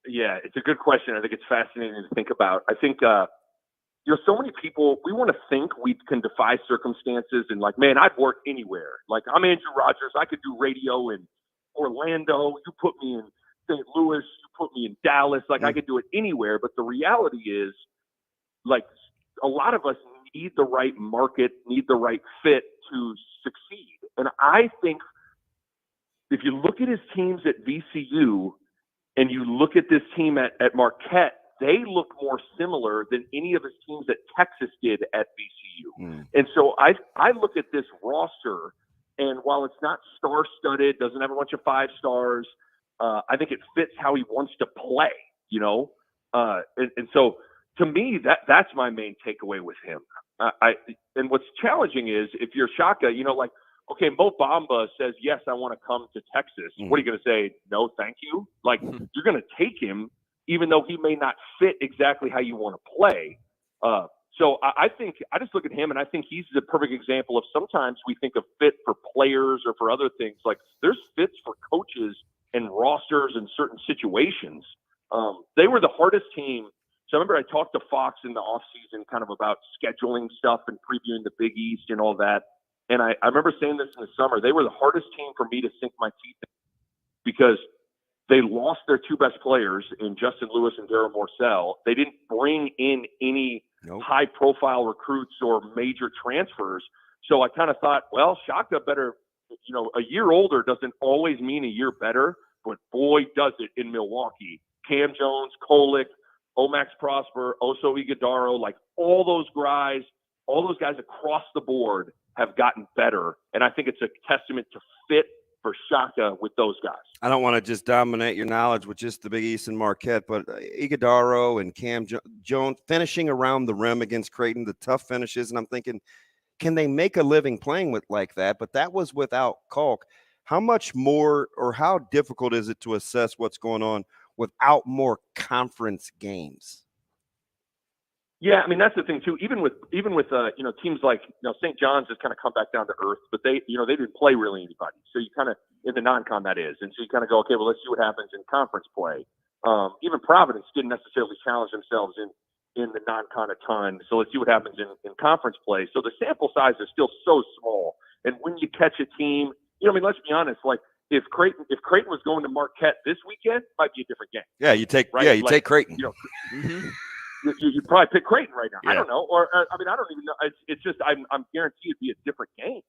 Yeah, it's a good question. I think it's fascinating to think about. I think, so many people, we want to think we can defy circumstances and man, I'd work anywhere. I'm Andrew Rogers. I could do radio in Orlando. You put me in St. Louis. You put me in Dallas. I could do it anywhere. But the reality is, a lot of us need the right market, need the right fit to succeed. And I think if you look at his teams at VCU and you look at this team at Marquette, they look more similar than any of his teams that Texas did at VCU. And so I look at this roster, and while it's not star-studded, doesn't have a bunch of 5 stars, I think it fits how he wants to play, and so to me, that's my main takeaway with him. And what's challenging is if you're Shaka, okay, Mo Bamba says, yes, I want to come to Texas. What are you going to say? No, thank you. You're going to take him, even though he may not fit exactly how you want to play. So I think I just look at him, and I think he's the perfect example of sometimes we think of fit for players or for other things. There's fits for coaches and rosters in certain situations. They were the hardest team. So I remember I talked to Fox in the offseason kind of about scheduling stuff and previewing the Big East and all that. And I remember saying this in the summer. They were the hardest team for me to sink my teeth in because They lost their two best players in Justin Lewis and Darryl Morcell. They didn't bring in any high-profile recruits or major transfers. So I kind of thought, well, Shaka better, a year older doesn't always mean a year better, but boy, does it in Milwaukee. Cam Jones, Kolick, Omax Prosper, Oso Ighodaro, like all those guys across the board have gotten better. And I think it's a testament to fit for Shaka with those guys. I don't want to just dominate your knowledge with just the Big East and Marquette, but Ighodaro and Cam Jones finishing around the rim against Creighton, the tough finishes, and I'm thinking, can they make a living playing with like that? But that was without Kalk. How much more or how difficult is it to assess what's going on without more conference games? Yeah, I mean, that's the thing too. Even with teams like St. John's has kind of come back down to earth, but they didn't play really anybody. So you kind of in the non-con that is, and so you kind of go, okay, well, let's see what happens in conference play. Even Providence didn't necessarily challenge themselves in the non-con a ton. So let's see what happens in conference play. So the sample size is still so small, and when you catch a team, let's be honest, like if Creighton was going to Marquette this weekekend, it might be a different game. Yeah, you take take Creighton. You'd probably pick Creighton right now. Yeah. I don't know, or I don't even know. It's just I'm guaranteed it'd be a different game,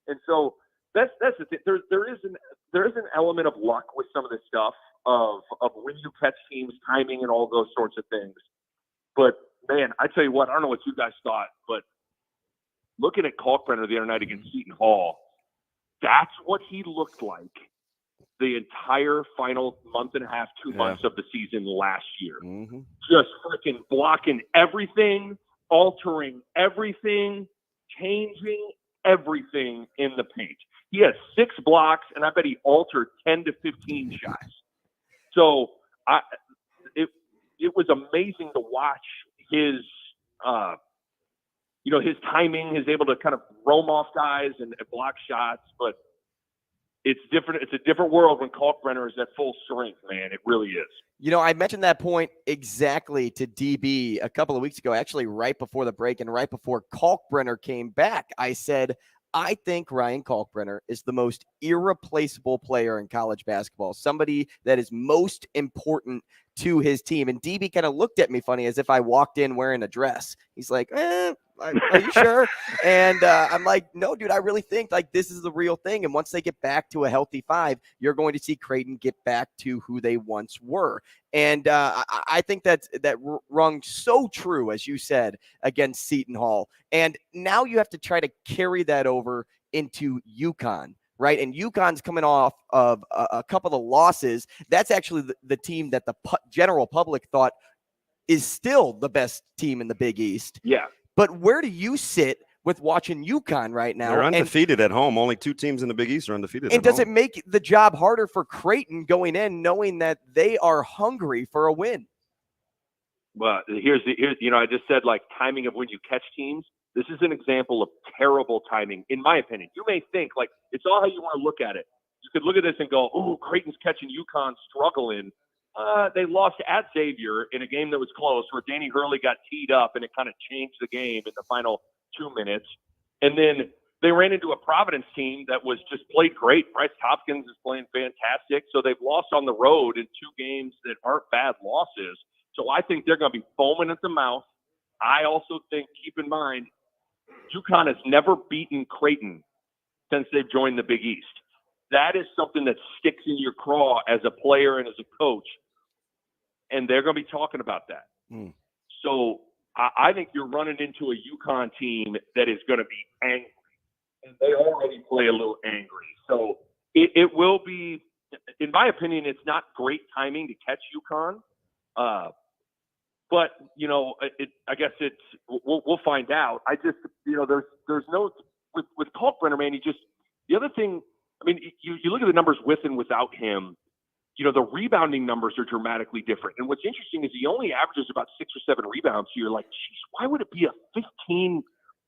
and so that's the thing. There is an element of luck with some of this stuff of when you catch teams, timing, and all those sorts of things. But man, I tell you what, I don't know what you guys thought, but looking at Kalkbrenner the other night against Seton Hall, that's what he looked like the entire final month and a half, 2 months of the season last year. Mm-hmm. Just freaking blocking everything, altering everything, changing everything in the paint. He had 6 blocks, and I bet he altered 10 to 15 shots. So it was amazing to watch his his timing, his able to kind of roam off guys and block shots, but it's different. It's a different world when Kalkbrenner is at full strength, man. It really is. I mentioned that point exactly to DB a couple of weeks ago, actually right before the break and right before Kalkbrenner came back. I said, I think Ryan Kalkbrenner is the most irreplaceable player in college basketball, somebody that is most important to his team. And DB kind of looked at me funny as if I walked in wearing a dress. He's like, are you sure? And I'm like, no, dude, I really think like this is the real thing. And once they get back to a healthy 5, you're going to see Creighton get back to who they once were. And I think that rung so true, as you said, against Seton Hall. And now you have to try to carry that over into UConn. Right. And UConn's coming off of a couple of losses. That's actually the team that the general public thought is still the best team in the Big East. Yeah. But where do you sit with watching UConn right now? They're undefeated at home. Only 2 teams in the Big East are undefeated. And does it make the job harder for Creighton going in, knowing that they are hungry for a win? Well, here's I just said like timing of when you catch teams. This is an example of terrible timing, in my opinion. You may think, like, it's all how you want to look at it. You could look at this and go, oh, Creighton's catching UConn struggling. They lost at Xavier in a game that was close where Danny Hurley got teed up, and it kind of changed the game in the final 2 minutes. And then they ran into a Providence team that was just played great. Bryce Hopkins is playing fantastic. So they've lost on the road in 2 games that aren't bad losses. So I think they're going to be foaming at the mouth. I also think, keep in mind, UConn has never beaten Creighton since they've joined the Big East. That is something that sticks in your craw as a player and as a coach, and they're going to be talking about that. So I think you're running into a UConn team that is going to be angry, and they already play a little angry. So it will be, in my opinion, it's not great timing to catch UConn. But, I guess we'll find out. I just, there's no, with Kalkbrenner, man, the other thing, I mean, you look at the numbers with and without him, the rebounding numbers are dramatically different. And what's interesting is he only averages about 6 or 7 rebounds. So you're like, geez, why would it be a 15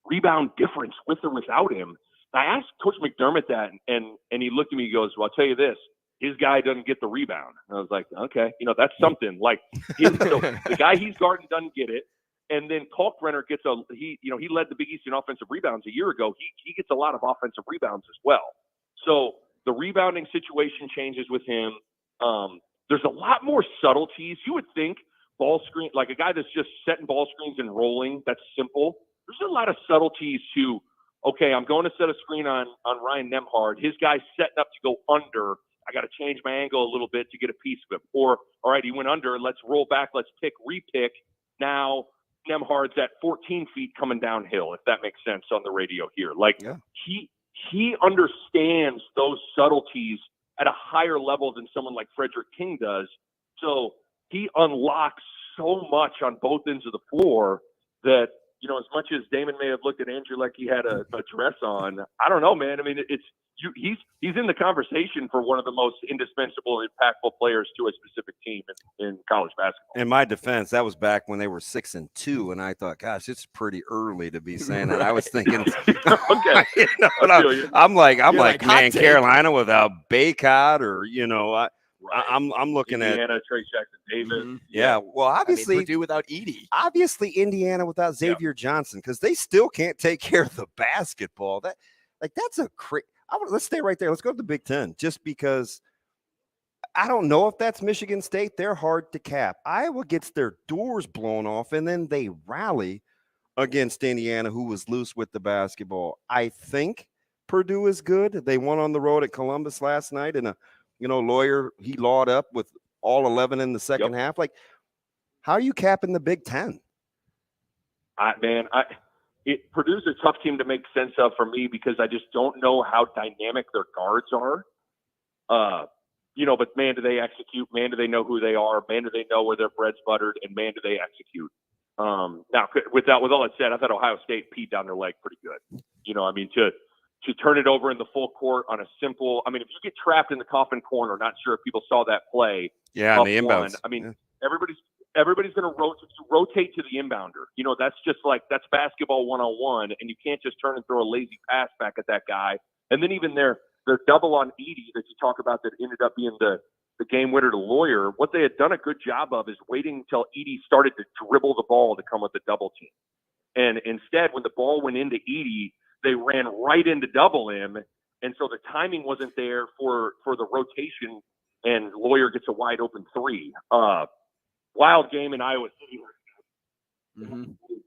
rebound difference with or without him? And I asked Coach McDermott that, and he looked at me and goes, well, I'll tell you this. His guy doesn't get the rebound. And I was like, okay, that's something. Like, so the guy he's guarding doesn't get it. And then Kalkbrenner gets he led the Big East in offensive rebounds a year ago. He gets a lot of offensive rebounds as well. So the rebounding situation changes with him. there's a lot more subtleties. You would think ball screen, like a guy that's just setting ball screens and rolling, that's simple. There's a lot of subtleties to, okay, I'm going to set a screen on Ryan Nembhard. His guy's setting up to go under. I got to change my angle a little bit to get a piece of him. Or, all right, he went under. Let's roll back. Let's repick. Now Nembhard's at 14 feet coming downhill, if that makes sense on the radio here. Like, he understands those subtleties at a higher level than someone like Frederick King does. So he unlocks so much on both ends of the floor that, you know, as much as Damon may have looked at Andrew like he had a dress on, I don't know, man. I mean, he's in the conversation for one of the most indispensable, impactful players to a specific team in college basketball. In my defense, that was back when they were 6-2, and I thought, gosh, it's pretty early to be saying that. I was thinking, okay, you know, I'm like, man, Carolina without Baycott, or you know, I'm looking Indiana, at Trey Jackson Davis. Mm-hmm. Yeah, well, obviously, Purdue without Edey. Obviously, Indiana without Xavier Johnson, because they still can't take care of the basketball. That's a crazy. Let's stay right there. Let's go to the Big Ten, just because I don't know if that's Michigan State. They're hard to cap. Iowa gets their doors blown off, and then they rally against Indiana, who was loose with the basketball. I think Purdue is good. They won on the road at Columbus last night, and Lawyer, he lawed up with all 11 in the second half. Like, how are you capping the Big Ten? Purdue's a tough team to make sense of for me because I just don't know how dynamic their guards are. But man, do they execute? Man, do they know who they are? Man, do they know where their bread's buttered? And man, do they execute? Now, with all that said, I thought Ohio State peed down their leg pretty good. To turn it over in the full court on a simple – if you get trapped in the coffin corner, not sure if people saw that play. Yeah, on the inbounds. Everybody's going to rotate to the inbounder. That's basketball 101, and you can't just turn and throw a lazy pass back at that guy. And then even their double on Edey that you talk about that ended up being the game winner to Lawyer, what they had done a good job of is waiting until Edey started to dribble the ball to come with the double team. And instead, when the ball went into Edey, they ran right into double him, and so the timing wasn't there for the rotation, and Lawyer gets a wide open three. Wild game in Iowa City.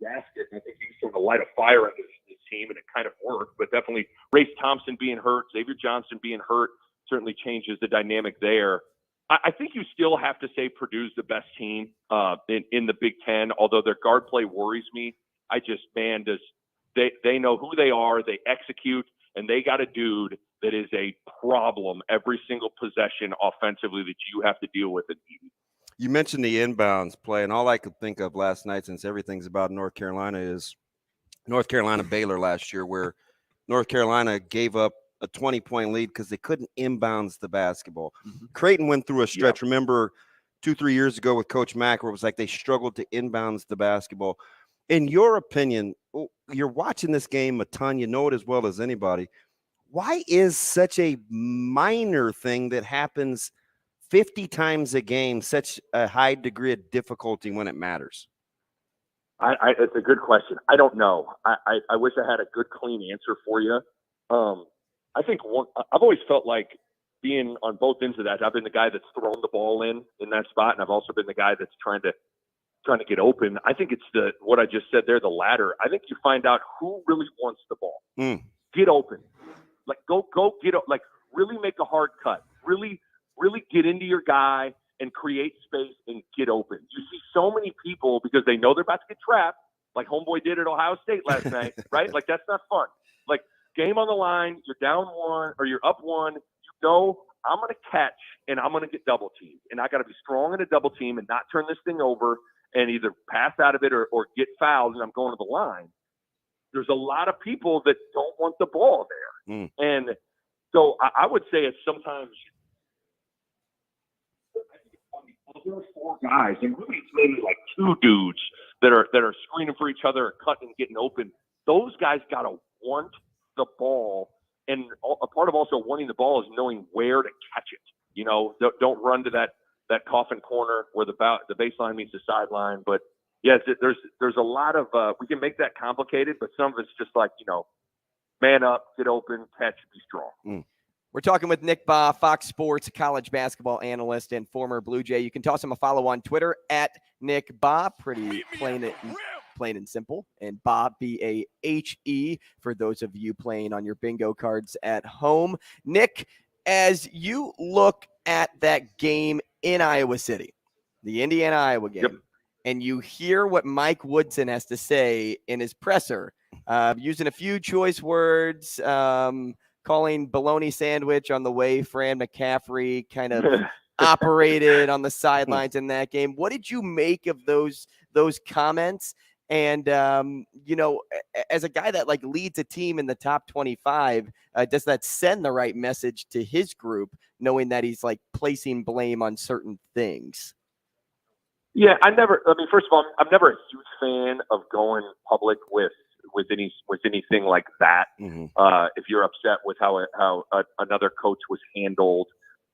Basket. I think he's sort of light a fire under this team, and it kind of worked. But definitely, Race Thompson being hurt, Xavier Johnson being hurt, certainly changes the dynamic there. I think you still have to say Purdue's the best team in the Big Ten, although their guard play worries me. They know who they are, they execute, and they got a dude that is a problem every single possession offensively that you have to deal with. You mentioned the inbounds play, and all I could think of last night, since everything's about North Carolina, is North Carolina Baylor last year, where North Carolina gave up a 20-point lead because they couldn't inbounds the basketball. Creighton went through a stretch, remember 2-3 years ago with Coach Mack, where it was like they struggled to inbounds the basketball. In your opinion, you're watching this game a ton, you know it as well as anybody. Why is such a minor thing that happens 50 times a game such a high degree of difficulty when it matters? It's a good question. I don't know. I wish I had a good, clean answer for you. I think I've always felt like being on both ends of that. I've been the guy that's thrown the ball in that spot, and I've also been the guy that's trying to get open. I think it's what I just said there, the latter. I think you find out who really wants the ball. Get open. Like go get up. Like really make a hard cut. Really get into your guy and create space and get open. You see so many people because they know they're about to get trapped, like homeboy did at Ohio State last night, right? Like that's not fun. Like game on the line, you're down one or you're up one. I'm going to catch and I'm going to get double teamed, and I got to be strong in a double team and not turn this thing over and either pass out of it or get fouled, and I'm going to the line. There's a lot of people that don't want the ball there. And so I would say it's sometimes other four guys, and really it's mainly like two dudes that are screening for each other or cutting and getting open. Those guys got to want the ball, and a part of also wanting the ball is knowing where to catch it. Don't run to that coffin corner where the baseline meets the sideline. But yes, there's a lot of we can make that complicated, but some of it's just like man up, get open, catch, be strong. We're talking with Nick Bahe, Fox Sports college basketball analyst and former Blue Jay. You can toss him a follow on Twitter at Nick Bahe. Pretty plain and simple. And Bahe, B-A-H-E, for those of you playing on your bingo cards at home. Nick, as you look at that game in Iowa City, the Indiana-Iowa game, and you hear what Mike Woodson has to say in his presser, using a few choice words, calling bologna sandwich on the way Fran McCaffrey kind of operated on the sidelines in that game. What did you make of those comments? And, as a guy that like leads a team in the top 25, does that send the right message to his group, knowing that he's like placing blame on certain things? Yeah, first of all, I'm never a huge fan of going public with anything like that. If you're upset with how another coach was handled,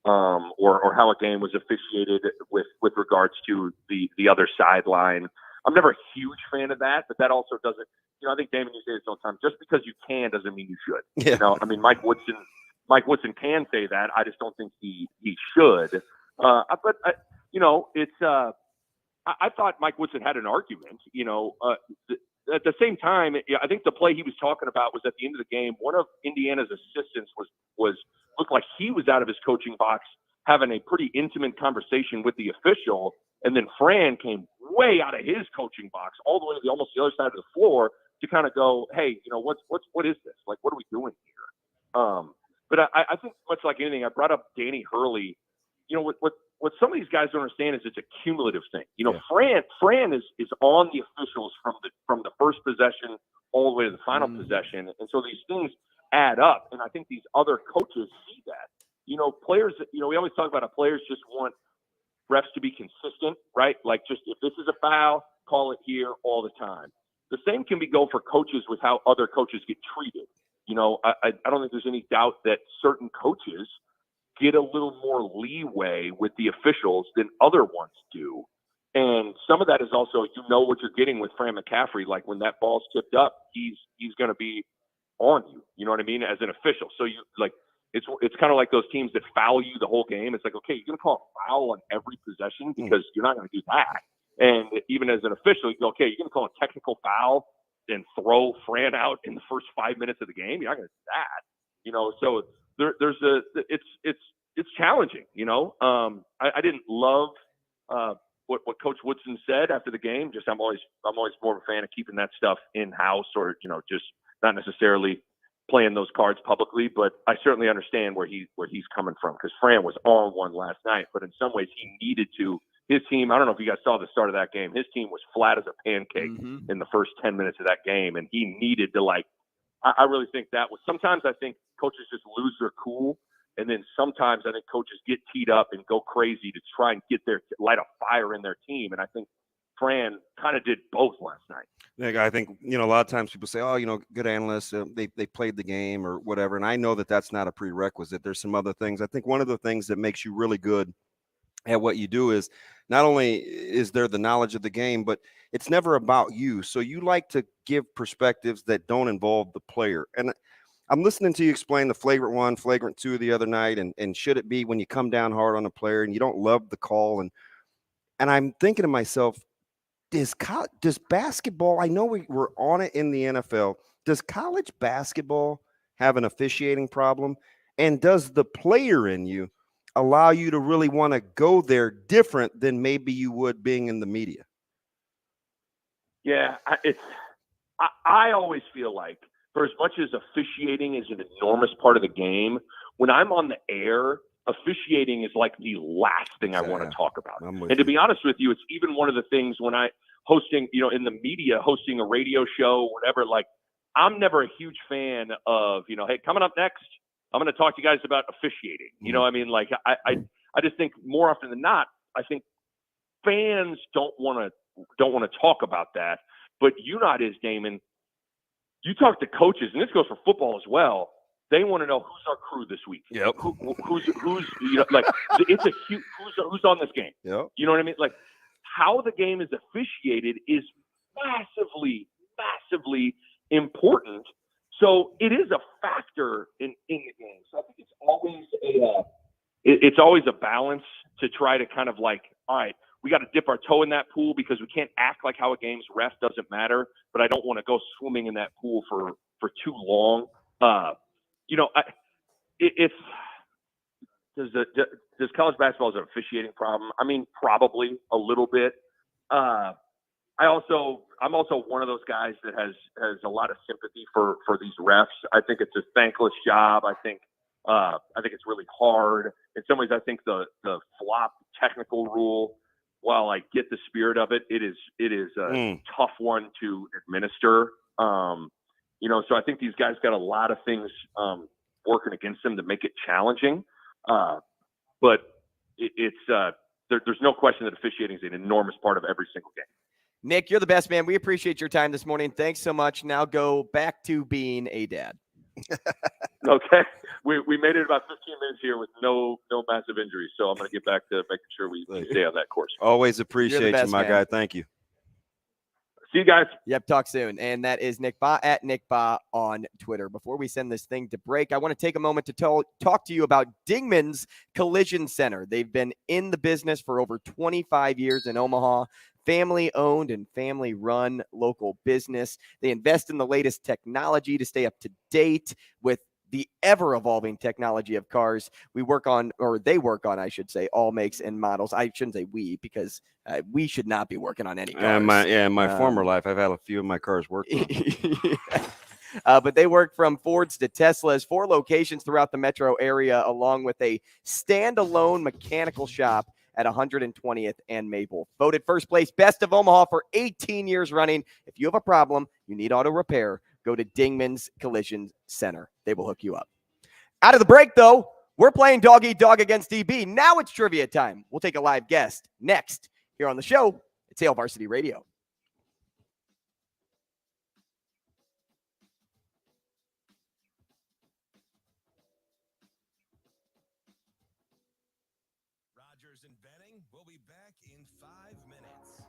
or how a game was officiated with regards to the other sideline, I'm never a huge fan of that. But that also doesn't, I think Damon, you say this all the time. Just because you can doesn't mean you should. Yeah. Mike Woodson can say that. I just don't think he should. I thought Mike Woodson had an argument. At the same time, I think the play he was talking about was at the end of the game. One of Indiana's assistants looked like he was out of his coaching box having a pretty intimate conversation with the official, and then Fran came way out of his coaching box, all the way to almost the other side of the floor to kind of go, hey, what is this? Like, what are we doing here? But I think much like anything, I brought up Danny Hurley. What some of these guys don't understand is it's a cumulative thing. Fran is on the officials from the first possession all the way to the final possession, and so these things add up. And I think these other coaches see that. Players. We always talk about players just want refs to be consistent, right? Like, just if this is a foul, call it here all the time. The same can go for coaches with how other coaches get treated. I don't think there's any doubt that certain coaches get a little more leeway with the officials than other ones do. And some of that is also, what you're getting with Fran McCaffrey. Like, when that ball's tipped up, he's going to be on you. You know what I mean? As an official. So it's kind of like those teams that foul you the whole game. It's like, okay, you're going to call a foul on every possession because you're not going to do that. And even as an official, you go, okay, you're going to call a technical foul and throw Fran out in the first 5 minutes of the game. You're not going to do that. So it's challenging. I didn't love what Coach Woodson said after the game. Just I'm always more of a fan of keeping that stuff in house, or just not necessarily playing those cards publicly. But I certainly understand where he's coming from, because Fran was on one last night, but in some ways he needed to. His team, I don't know if you guys saw the start of that game. His team was flat as a pancake in the first 10 minutes of that game, and he needed to I really think that was, sometimes I think coaches just lose their cool, and then sometimes I think coaches get teed up and go crazy to try and light a fire in their team. And I think Fran kind of did both last night. Nick, I think, a lot of times people say, good analysts, they played the game or whatever. And I know that that's not a prerequisite. There's some other things. I think one of the things that makes you really good at what you do is not only is there the knowledge of the game, but it's never about you. So you like to give perspectives that don't involve the player. And I'm listening to you explain the flagrant 1, flagrant 2 the other night, and should it be when you come down hard on a player and you don't love the call. And I'm thinking to myself, does basketball, I know we're on it in the NFL, does college basketball have an officiating problem? And does the player in you allow you to really want to go there different than maybe you would being in the media? Yeah, I always feel like, for as much as officiating is an enormous part of the game, when I'm on the air, officiating is like the last thing I want to talk about. And to be honest with you, it's even one of the things when I hosting, in the media, hosting a radio show, whatever, I'm never a huge fan of, hey, coming up next, I'm going to talk to you guys about officiating. I just think more often than not, I think fans don't want to talk about that. But Damon, you talk to coaches, and this goes for football as well. They want to know who's our crew this week. Yep. Who's it's a huge who's on this game. Yep. You know what I mean? Like, how the game is officiated is massively important. So it is a factor in the game. So I think it's always it's always a balance to try to kind of like, all right, we got to dip our toe in that pool because we can't act like how a game's ref doesn't matter, but I don't want to go swimming in that pool for too long. Does college basketball have an officiating problem? I mean, probably a little bit. I'm also one of those guys that has a lot of sympathy for these refs. I think it's a thankless job. I think it's really hard. In some ways, I think the flop technical rule, while I get the spirit of it, it is a tough one to administer. So I think these guys got a lot of things working against them to make it challenging. But there's no question that officiating is an enormous part of every single game. Nick, you're the best, man. We appreciate your time this morning. Thanks so much. Now go back to being a dad. Okay. We made it about 15 minutes here with no massive injuries, so I'm going to get back to making sure we stay on that course. Always appreciate best, you, my man. guy. Thank you. See you guys. Yep, talk soon. And that is Nick Bahe at Nick Bahe on Twitter. Before we send this thing to break, I want to take a moment to talk to you about Dingman's Collision Center. They've been in the business for over 25 years in Omaha. Family-owned and family-run local business. They invest in the latest technology to stay up to date with the ever-evolving technology of cars. They work on, I should say, all makes and models. I shouldn't say we, because we should not be working on any cars. In my former life, I've had a few of my cars worked on. But they work from Fords to Teslas, 4 locations throughout the metro area, along with a standalone mechanical shop at 120th and Maple. Voted first place best of Omaha for 18 years running. If you have a problem, you need auto repair, go to Dingman's Collision Center. They will hook you up. Out of the break, though, we're playing dog eat dog against DB. Now it's trivia time. We'll take a live guest next here on the show. It's Hail Varsity Radio. Rogers and Benning will be back in 5 minutes.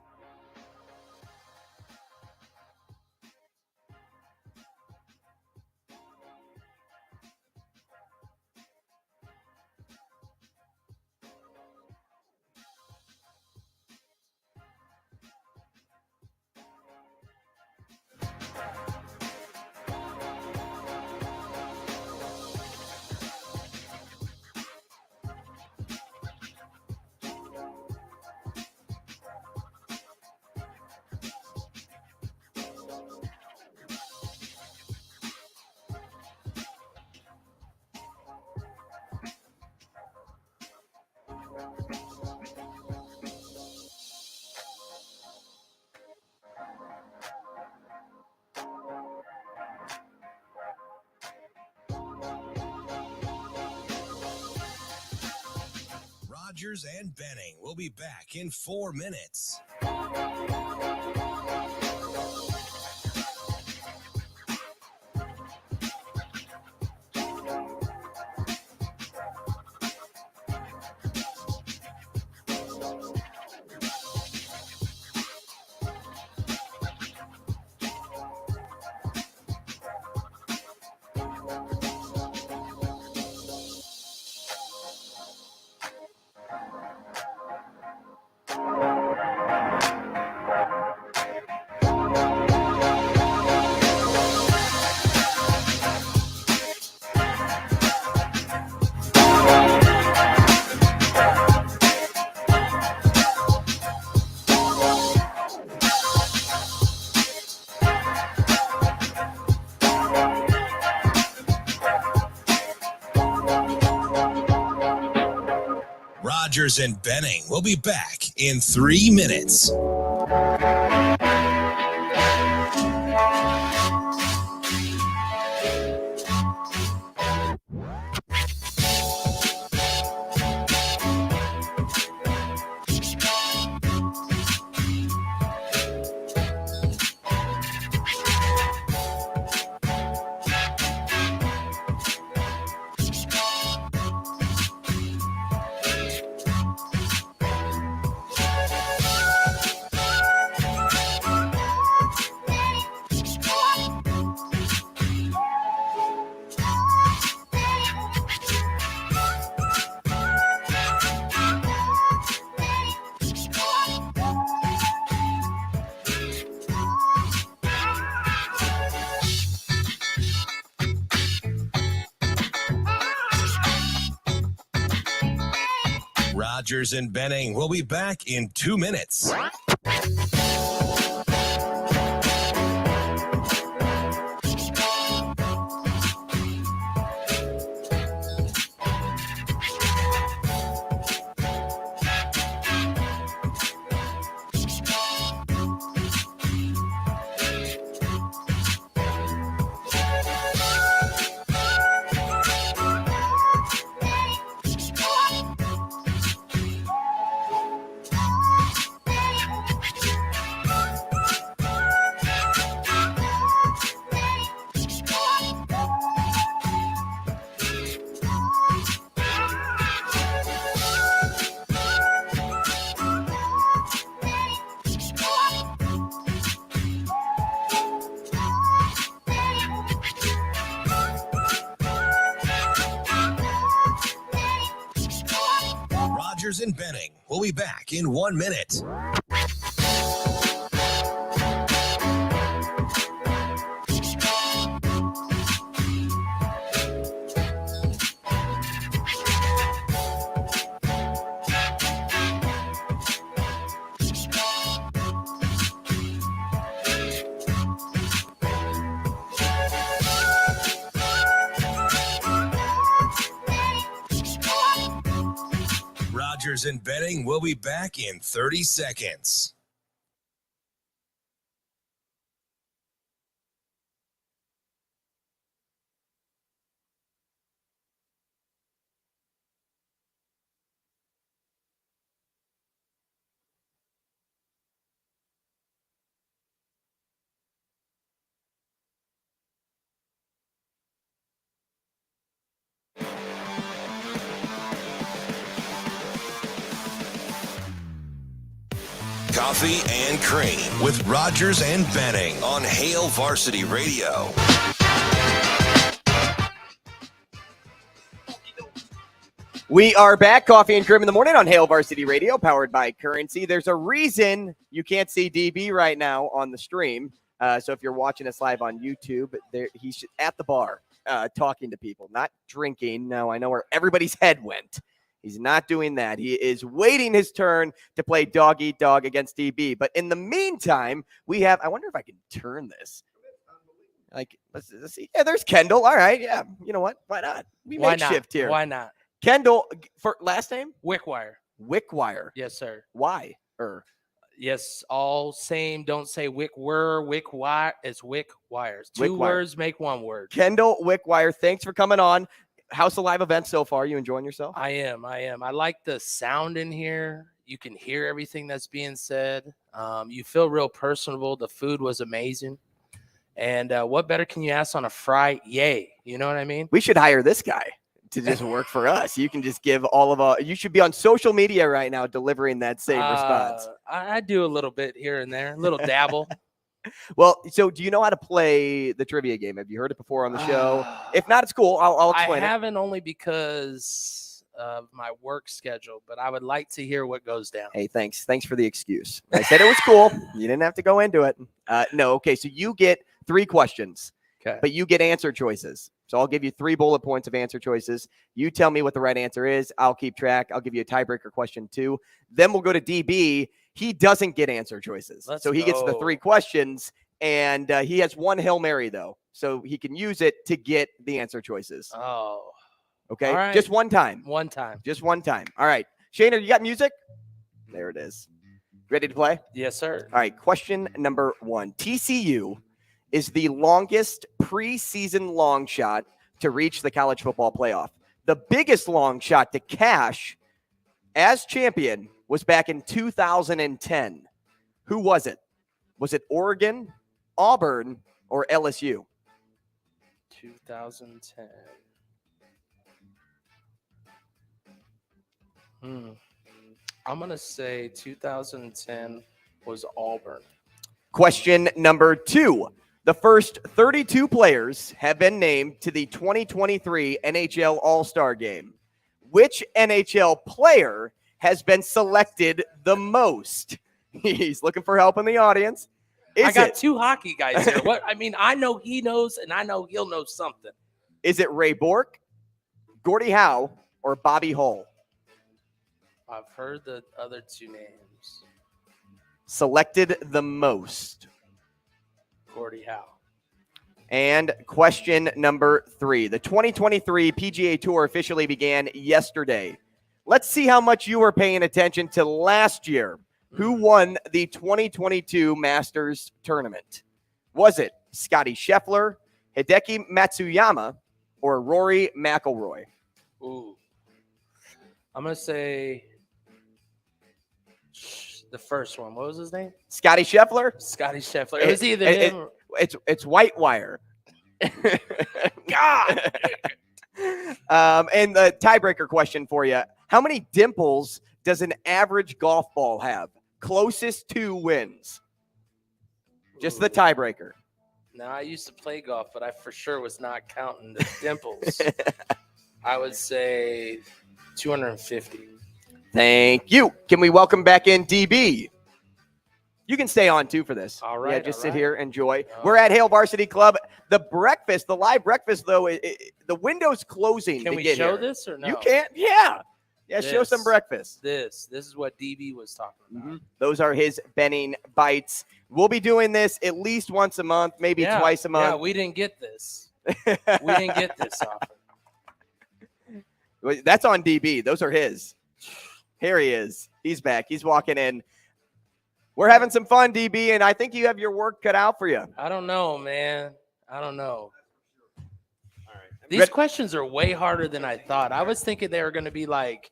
Rogers and Benning will be back in 4 minutes. Rogers and Benning will be back in 3 minutes. Rogers and Benning will be back in 2 minutes. Rogers and Benning will be back in 1 minute. Rogers and Benning will be back in 30 seconds. Coffee and Cream with Rogers and Benning on Hail Varsity Radio. We are back, Coffee and Cream in the morning on Hail Varsity Radio, powered by Currency. There's a reason you can't see DB right now on the stream. So if you're watching us live on YouTube, he's at the bar talking to people, not drinking. No, I know where everybody's head went. He's not doing that. He is waiting his turn to play dog eat dog against DB. But in the meantime, we have, I wonder if I can turn this. Like, let's see. Yeah, there's Kendall. All right. Yeah. You know what? Why not? Why not? Shift here. Why not? Kendall, for last name? Wickwire. Wickwire. Yes, sir. Why? Yes, all same. Don't say Wickwire, Wickwire. It's Wickwires. Two Wickwire. words make one word. Kendall Wickwire, thanks for coming on. How's the live event so far? You enjoying yourself? I am. I like the sound in here. You can hear everything that's being said. You feel real personable. The food was amazing. And what better can you ask on a Friday? You know what I mean? We should hire this guy to just work for us. You can just give all of you should be on social media right now delivering that same response. I do a little bit here and there, a little dabble. Well, so do you know how to play the trivia game? Have you heard it before on the show? If not, it's cool. I'll explain I haven't only because of my work schedule, but I would like to hear what goes down. Hey, thanks. Thanks for the excuse. I said it was cool. You didn't have to go into it. No, okay. So you get 3 questions, but you get answer choices. So I'll give you 3 bullet points of answer choices. You tell me what the right answer is. I'll keep track. I'll give you a tiebreaker question 2. Then we'll go to DB. He doesn't get answer choices. He gets the 3 questions, and he has 1 Hail Mary, though. So he can use it to get the answer choices. Oh. Okay? All right. Just one time. One time. Just one time. All right. Shaner, you got music? There it is. Ready to play? Yes, sir. All right. Question number 1. TCU is the longest preseason long shot to reach the college football playoff. The biggest long shot to cash as champion was back in 2010. Who was it? Was it Oregon, Auburn, or LSU? 2010. I'm going to say 2010 was Auburn. Question number 2. The first 32 players have been named to the 2023 NHL All-Star Game. Which NHL player has been selected the most? He's looking for help in the audience. I got 2 hockey guys here. What? I mean, I know he knows, and I know he'll know something. Is it Ray Bork, Gordie Howe, or Bobby Hull? I've heard the other two names. Selected the most. Gordie Howe. And question number 3. The 2023 PGA Tour officially began yesterday. Let's see how much you were paying attention to last year. Who won the 2022 Masters tournament? Was it Scotty Scheffler, Hideki Matsuyama, or Rory McIlroy? Ooh. I'm going to say the first one. What was his name? Scotty Scheffler? Scotty Scheffler. It was either him or... It's Whitewire. God. And the tiebreaker question for you. How many dimples does an average golf ball have? Closest to wins. Just the tiebreaker. Now, I used to play golf, but I for sure was not counting the dimples. I would say 250. Thank you. Can we welcome back in DB? You can stay on, too, for this. All right. Yeah, just all sit right. here, enjoy. We're at Hale Varsity Club. The breakfast, the live breakfast, though, the window's closing. Can to we get show here. this or no? You can't? Yeah. Yeah, show some breakfast. This is what DB was talking about. Those are his Benning bites. We'll be doing this at least once a month, maybe twice a month. Yeah, we didn't get this. We didn't get this offer. That's on DB. Those are his. Here he is. He's back. He's walking in. We're having some fun, DB, and I think you have your work cut out for you. I don't know, man. I don't know. All right. These questions are way harder than I thought. I was thinking they were going to be like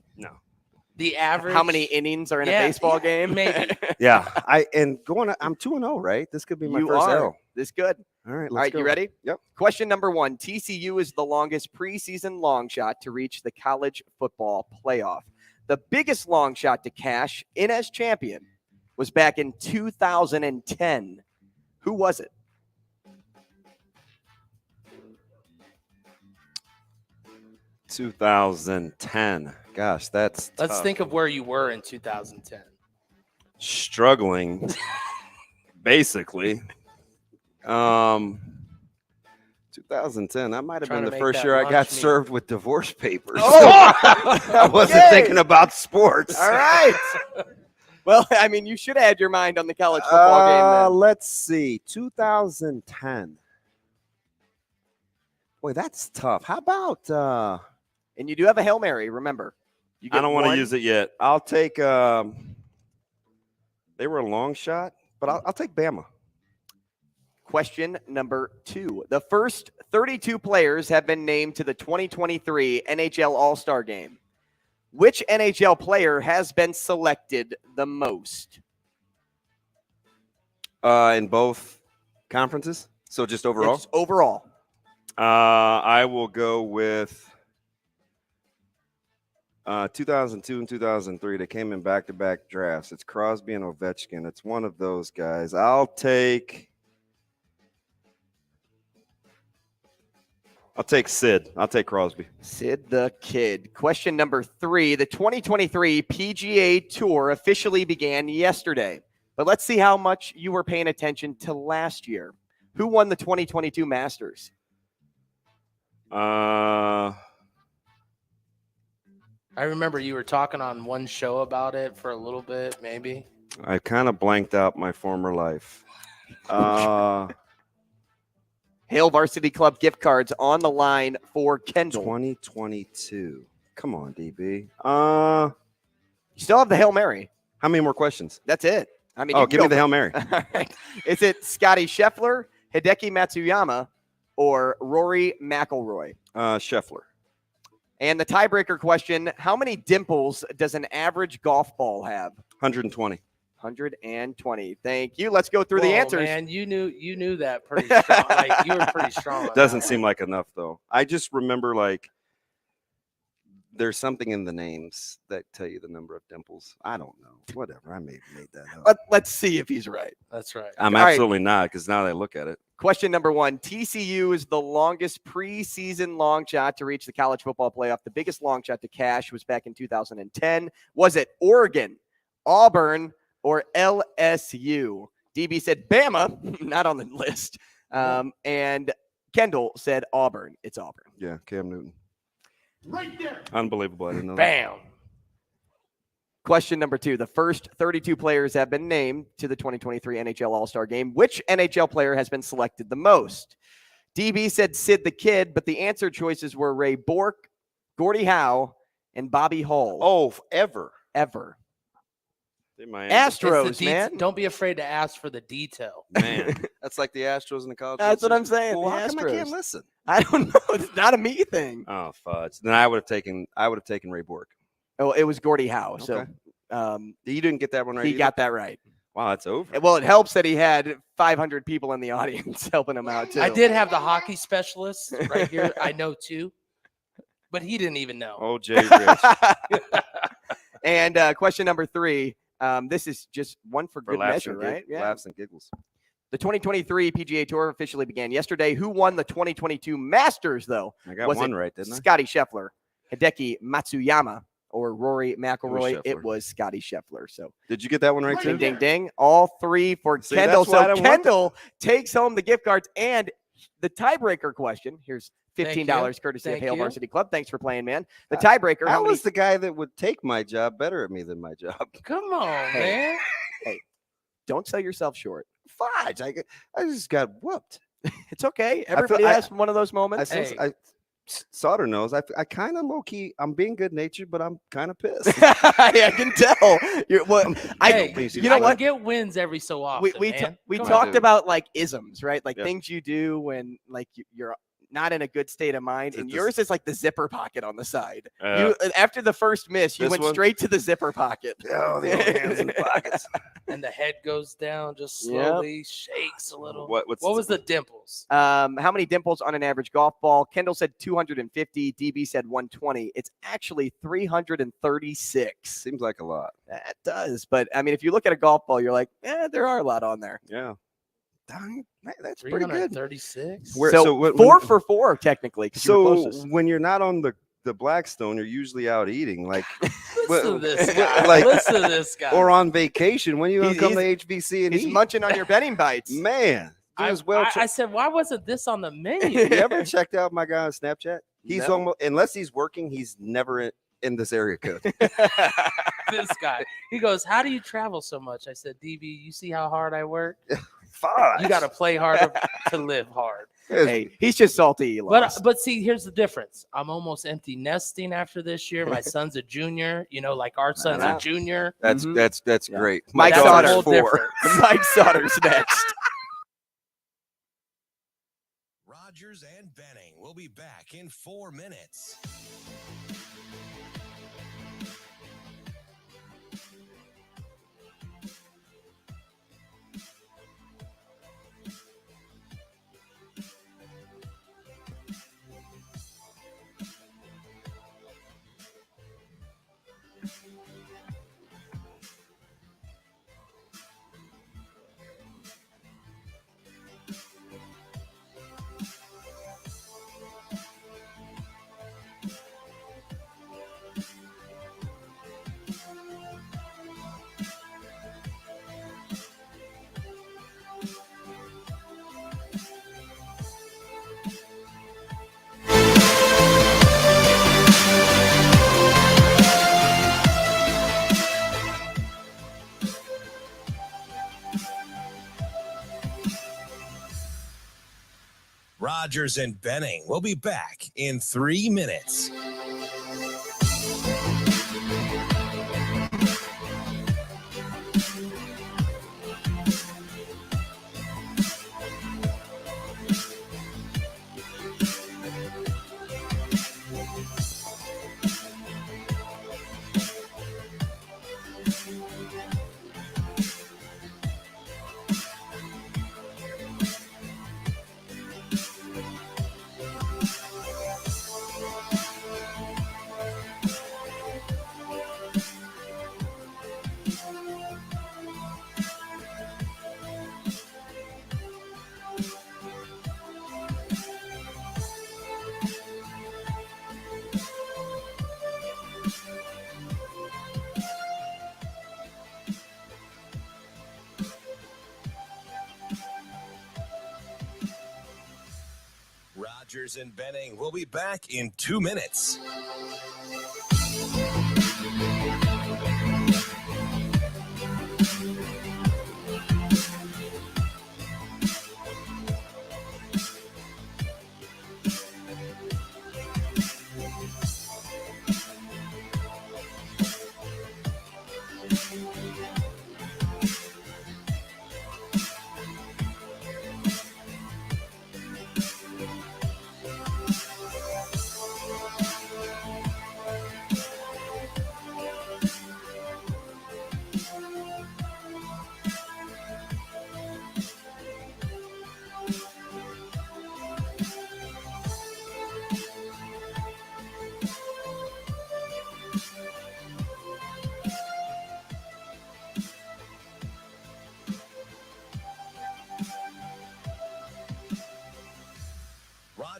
the average. How many innings are in a baseball game? Maybe. Yeah. I'm 2-0, right? This could be my first L. This good. All right, All right, go. you ready? Yep. Question number 1. TCU is the longest preseason long shot to reach the college football playoff. The biggest long shot to cash in as champion was back in 2010. Who was it? $2010. Gosh, that's Let's tough. think of where you were in 2010. Struggling, basically. 2010. That might have Trying been to the make first that year I lunch got meat. served with divorce papers. Oh! I wasn't Okay. thinking about sports. All right. Well, I mean, you should have had your mind on the college football game then. Let's see. 2010. Boy, that's tough. How about And you do have a Hail Mary, remember. You I don't want to one. use it yet. I'll take they were a long shot, but I'll take Bama. Question number 2. The first 32 players have been named to the 2023 NHL All-Star Game. Which NHL player has been selected the most? In both conferences? So just overall? It's overall. I will go with 2002 and 2003. They came in back-to-back drafts. It's Crosby and Ovechkin. It's one of those guys. I'll take Sid. I'll take Crosby. Sid the Kid. Question number 3. The 2023 PGA Tour officially began yesterday. But let's see how much you were paying attention to last year. Who won the 2022 Masters? I remember you were talking on one show about it for a little bit, maybe. I kind of blanked out my former life. Hale Varsity Club gift cards on the line for Kendall. 2022. Come on, DB. You still have the Hail Mary. How many more questions? That's it. I mean, give me the Hail Mary. All right. Is it Scotty Scheffler, Hideki Matsuyama, or Rory McIlroy? Scheffler. And the tiebreaker question, how many dimples does an average golf ball have? 120. 120. Thank you. Let's go through the answers. Man, you knew that pretty strong. Like, you were pretty strong. on Doesn't that seem like enough, though. I just remember, like, there's something in the names that tell you the number of dimples. I don't know. Whatever. I made that up. Let's see if he's right. That's right. I'm All right. absolutely not, because now that I look at it. Question number 1. TCU is the longest preseason long shot to reach the college football playoff. The biggest long shot to cash was back in 2010. Was it Oregon, Auburn, or LSU? DB said Bama, not on the list. And Kendall said Auburn. It's Auburn. Yeah, Cam Newton. Right there. Unbelievable. I didn't know that. Bam. Question number 2. The first 32 players have been named to the 2023 NHL All-Star Game. Which NHL player has been selected the most? DB said Sid the Kid, but the answer choices were Ray Bourque, Gordie Howe, and Bobby Hull. Oh, ever. Astros, man. Don't be afraid to ask for the detail. Man, that's like the Astros in the college. That's what I'm saying. Well, the how come I Astros. can't listen? I don't know. It's not a me thing. Oh, fudge. Then I would have taken Ray Bourque. Oh, it was Gordie Howe. Okay. So you didn't get that one right. He either? got that right. Wow, that's over. Well, it helps that he had 500 people in the audience helping him out too. I did have the hockey specialist right here. I know too, but he didn't even know. Oh, Jay Rich. And question number 3. This is just one for good measure, right? Laughs and giggles. The 2023 PGA Tour officially began yesterday. Who won the 2022 Masters, though? I got one right, didn't I? Scotty Scheffler, Hideki Matsuyama, or Rory McIlroy? It Scheffler. was Scotty Scheffler. So did you get that one right too? ding, ding, ding. All 3 for Kendall. So Kendall takes home the gift cards and the tiebreaker question. Here's $15 courtesy of Hale Varsity Club. Thanks for playing, man. The tiebreaker. I was the guy that would take my job better at me than my job. Come on, man. Hey, don't sell yourself short. Fudge. I just got whooped. It's okay. Everybody has one of those moments. Sautter knows. I kind of low key. I'm being good natured, but I'm kind of pissed. I can tell. You know what? Get wins every so often. We talked about like isms, right? Like things you do when like you're not in a good state of mind, and yours is like the zipper pocket on the side. After the first miss, you went straight to the zipper pocket. Oh, the hands in the pockets. And the head goes down, just slowly shakes a little. What was the dimples? How many dimples on an average golf ball? Kendall said 250. DB said 120. It's actually 336. Seems like a lot. That does, but I mean, if you look at a golf ball, you're like, there are a lot on there. Yeah. That's pretty good. 336. So 4 for 4 technically. So when you're not on the Blackstone, you're usually out eating. Like listen to this guy. Listen to this guy. Or on vacation. When you come to HBC and he's munching on your betting bites. Man, I said, why wasn't this on the menu? You ever checked out my guy on Snapchat? He's almost, unless he's working, he's never in this area code. This guy. He goes, how do you travel so much? I said, DB, you see how hard I work? Fine. You got to play hard to live hard. Hey, he's just salty. But see, here's the difference. I'm almost empty nesting after this year. My son's a junior. You know, like our son's a junior. That's great. Mike Sautter 4. Mike Sauter's next. Rogers and Benning will be back in 4 minutes. Rogers and Benning will be back in 3 minutes. Rogers and Benning will be back in 2 minutes.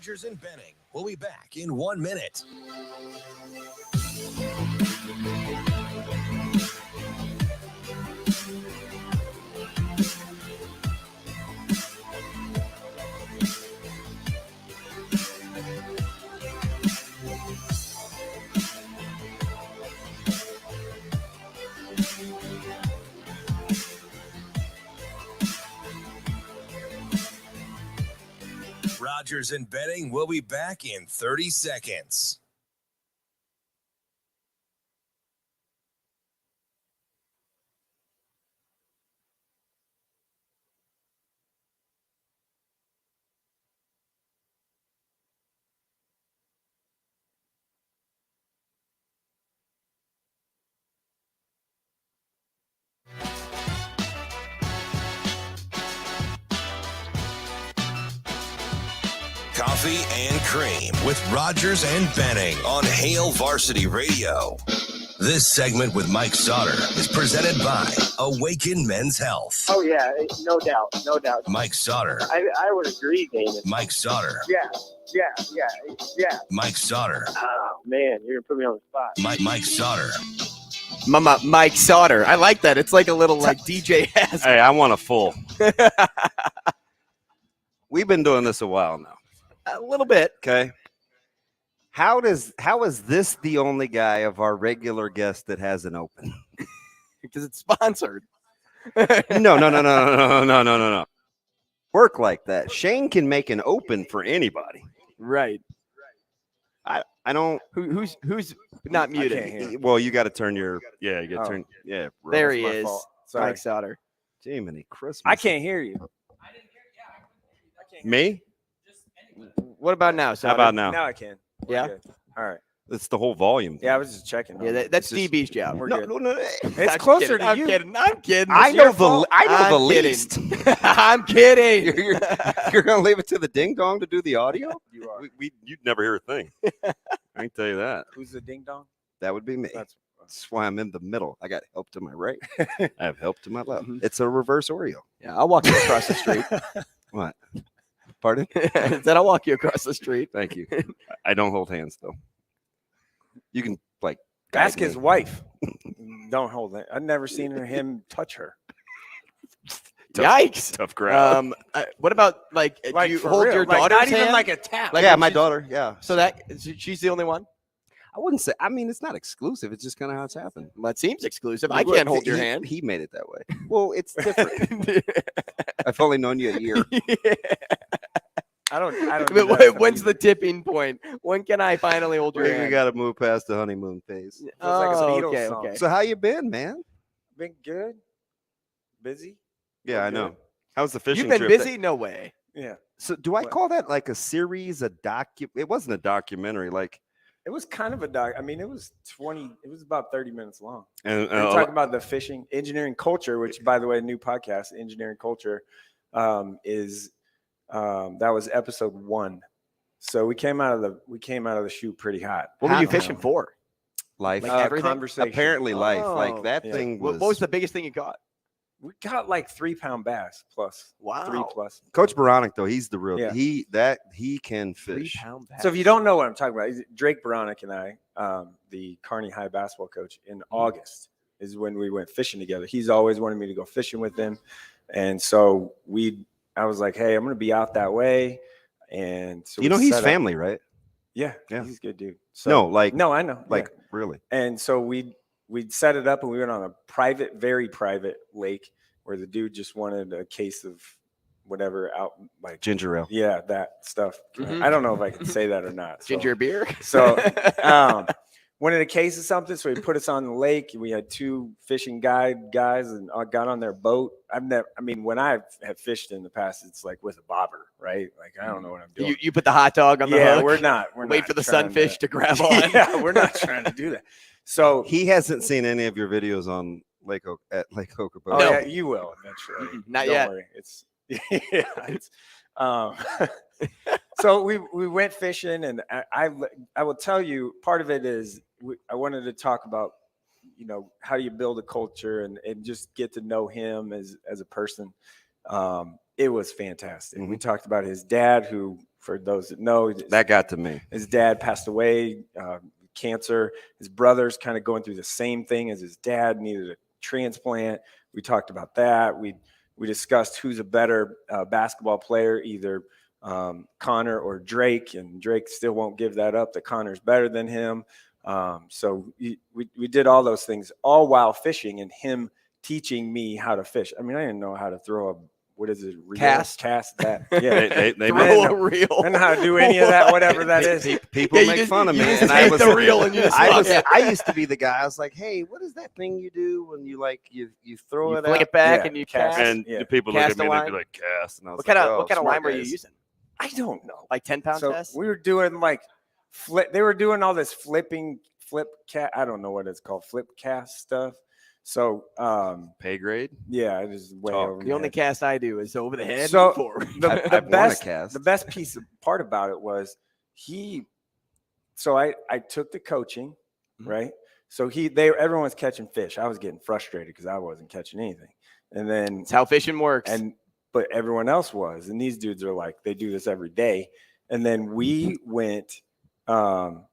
Rogers and Benning. We'll be back in 1 minute. Rogers and Benning will be back in 30 seconds. Coffee and Cream with Rogers and Benning on Hail Varsity Radio. This segment with Mike Sautter is presented by Awaken Men's Health. Oh, yeah, no doubt, no doubt. Mike Sautter. I would agree, Damon. Mike Sautter. Yeah. Mike Sautter. Oh, man, you're going to put me on the spot. Mike Sautter. Mike Sautter. I like that. It's like a little like DJ has. Hey, I want a full. We've been doing this a while now. A little bit. Okay. How is this the only guy of our regular guest that has an open? Because it's sponsored. No. Work like that. Shane can make an open for anybody. Right. I don't. Who's not muted? Well, you got to turn your. Yeah, you got to turn. Yeah. There he is. Sorry. Mike Sautter. Jiminy Christmas. I can't hear you. Me? What about now? How about now? Now I can. We're Yeah? good. All right. It's the whole volume. Yeah, I was just checking. Yeah, that's DB's job. We're No, good. no. It's I'm closer kidding. to I'm you. kidding. I'm kidding. I It's know your the fault. I'm kidding. least. I'm kidding. You're gonna leave it to the ding dong to do the audio? You are. You'd never hear a thing. I can tell you that. Who's the ding dong? That would be me. That's That's why I'm in the middle. I got help to my right. I have help to my left. It's a reverse Oreo. Yeah, I'll walk you across the street. What? Pardon? Then I'll walk you across the street. Thank you. I don't hold hands though. You can like ask guide his me. wife. Don't hold it. I've never seen him touch her. Yikes. Tough crowd. What about like do you for hold real. your Like, daughter's not even hand? like a tap. Like yeah, when my she's- daughter. Yeah. So that she's the only one. I wouldn't say. I mean, it's not exclusive. It's just kind of how it's happened. Well, it seems exclusive. I can't hold your hand. He made it that way. Well, it's different. I've only known you a year. I don't. But when's the tipping point? When can I finally hold your We hand? got to move past the honeymoon phase. Feels like a Beatles okay, song. okay. So how you been, man? Been good. Busy. Yeah, I know. Good. How's the fishing You've been trip? busy? No way. Yeah. So do I What? call that like a series, a docu? It wasn't a documentary, like. It was kind of a doc. I mean, it was about 30 minutes long. And We're talking about the fishing engineering culture, which, by the way, new podcast, engineering culture, is that was episode 1. So we came out of the chute pretty hot. What were you How- fishing for? life. Like everything? Conversation. Apparently, life. Oh, Like that yeah. thing What was. was the biggest thing you caught? We got like 3-pound bass plus. Wow. 3+. Coach Baronic though? He's the real. Yeah. He can fish. 3-pound bass. So if you don't know what I'm talking about, Drake Baronic and I, the Kearney High basketball coach, in August is when we went fishing together. He's always wanted me to go fishing with him, and so I was like, hey, I'm going to be out that way, and so You know we he's set up- family, right? Yeah, Yeah. he's a good dude. So, No, like no, I know, like yeah. really. And so we'd set it up, and we went on a private, very private lake where the dude just wanted a case of whatever out, like Ginger ale. yeah, that stuff. Mhm. I don't know if I can say that or not. So- Ginger beer? So wanted a case of something, so he put us on the lake. We had 2 fishing guys, and I got on their boat. When I have fished in the past, it's like with a bobber, right? Like I don't know what I'm doing. you put the hot dog on the Yeah, hook. we're not. We're Wait not for the trying sunfish to grab on. Yeah, we're not trying to do that. So He hasn't seen any of your videos on Lake Okoboji. oh, No. yeah, you will eventually. Not Don't yet. worry. It's yeah. It's so we went fishing, and I will tell you part of it is I wanted to talk about how do you build a culture and just get to know him as a person. It was fantastic. We talked about his dad, who for those that know, That got to me. His dad passed away, cancer. His brother's kind of going through the same thing as his dad, needed a transplant. We talked about that. We discussed who's a better basketball player, either Connor or Drake, and Drake still won't give that up, that Connor's better than him. So we did all those things, all while fishing, and him teaching me how to fish. I mean, I didn't know how to throw a, what is it? Reel? Cast that. Yeah. They Throw a reel. I don't know how to do any of that, whatever that is. People make fun of me. And I was the reel, and I used to be the guy. I was like, hey, what is that thing you do when you throw You it flick out? it back and you cast. And the people look Cast at me a and they'd be line? like, cast. And I was What kind of smart line were you guys. using? I don't know. Like 10-pound So test? we were doing like they were doing all this flip cat. I don't know what it's called, flip cast stuff. So Pay grade? yeah, it is way over. The only cast I do is over the head. So forward. the best part about it was I took the coaching, right? So everyone's catching fish. I was getting frustrated because I wasn't catching anything. And then It's how fishing works. But everyone else was, and these dudes are like, they do this every day. And then we went about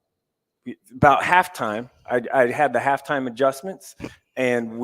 halftime. I had the halftime adjustments, and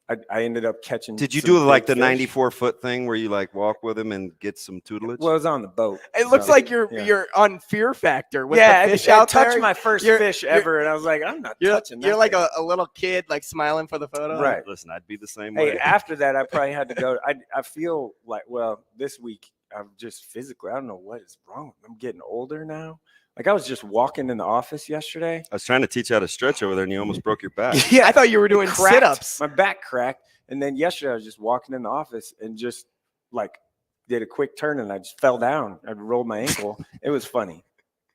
I ended up catching. Did you some do like big the fish. 94-foot thing where you like walk with him and get some tutelage? Well, it was on the boat. It looks so, like you're yeah. on Fear Factor with Yeah, the fish I out touched there. my first You're- fish ever, and I was like, I'm not touching that. You're like thing. a little kid, like smiling for the photo. Right. Listen, I'd be the same Hey, way. after that, I probably had to go. I feel like, well, this week I'm just physically, I don't know what is wrong. I'm getting older now. Like I was just walking in the office yesterday. I was trying to teach you how to stretch over there, and you almost broke your back. Yeah, I thought you were doing Cracked. sit-ups. My back cracked. And then yesterday I was just walking in the office and just like did a quick turn and I just fell down. I rolled my ankle. It was funny.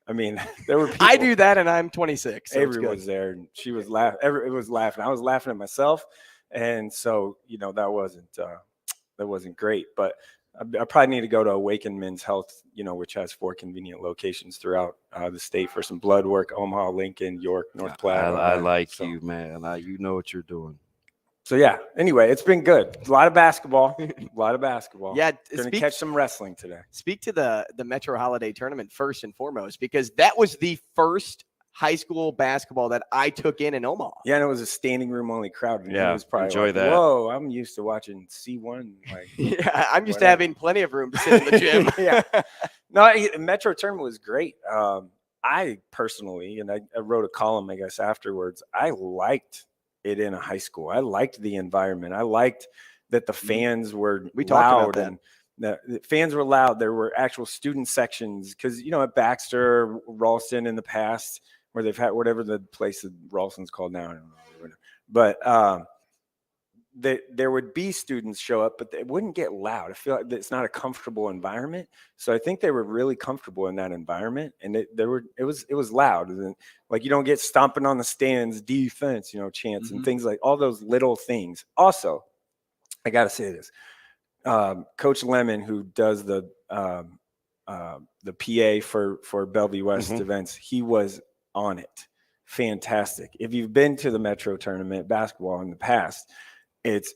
I mean, there were people. I do that, and I'm 26. So Avery was there, and she was laughing. It was laughing. I was laughing at myself, and so that wasn't great. But I probably need to go to Awaken Men's Health, which has 4 convenient locations throughout the state for some blood work: Omaha, Lincoln, York, North Platte. I like you, man. You know what you're doing. So yeah. Anyway, it's been good. A lot of basketball. Yeah, Gonna catch some wrestling today. Speak to the Metro Holiday Tournament first and foremost, because that was the first high school basketball that I took in Omaha. Yeah, and it was a standing room only crowd. And Yeah, it was probably enjoy like, that. Whoa, I'm used to watching C1. Like, Yeah, I'm used to whatever. having plenty of room to sit in the gym. Yeah. No, Metro Tournament was great. I personally, and I wrote a column, I guess, afterwards. I liked it in a high school. I liked the environment. I liked that the fans were We talked loud about that. and the fans were loud. There were actual student sections because, at Baxter, Ralston in the past, where they've had whatever the place that Ralston's called now, I don't know. But there would be students show up, but they wouldn't get loud. I feel like it's not a comfortable environment. So I think they were really comfortable in that environment, and it was loud. And like you don't get stomping on the stands, defense, chants and things like all those little things. Also, I got to say this, Coach Lemon, who does the PA for Bellevue West events, he was on it. Fantastic. If you've been to the Metro Tournament basketball in the past,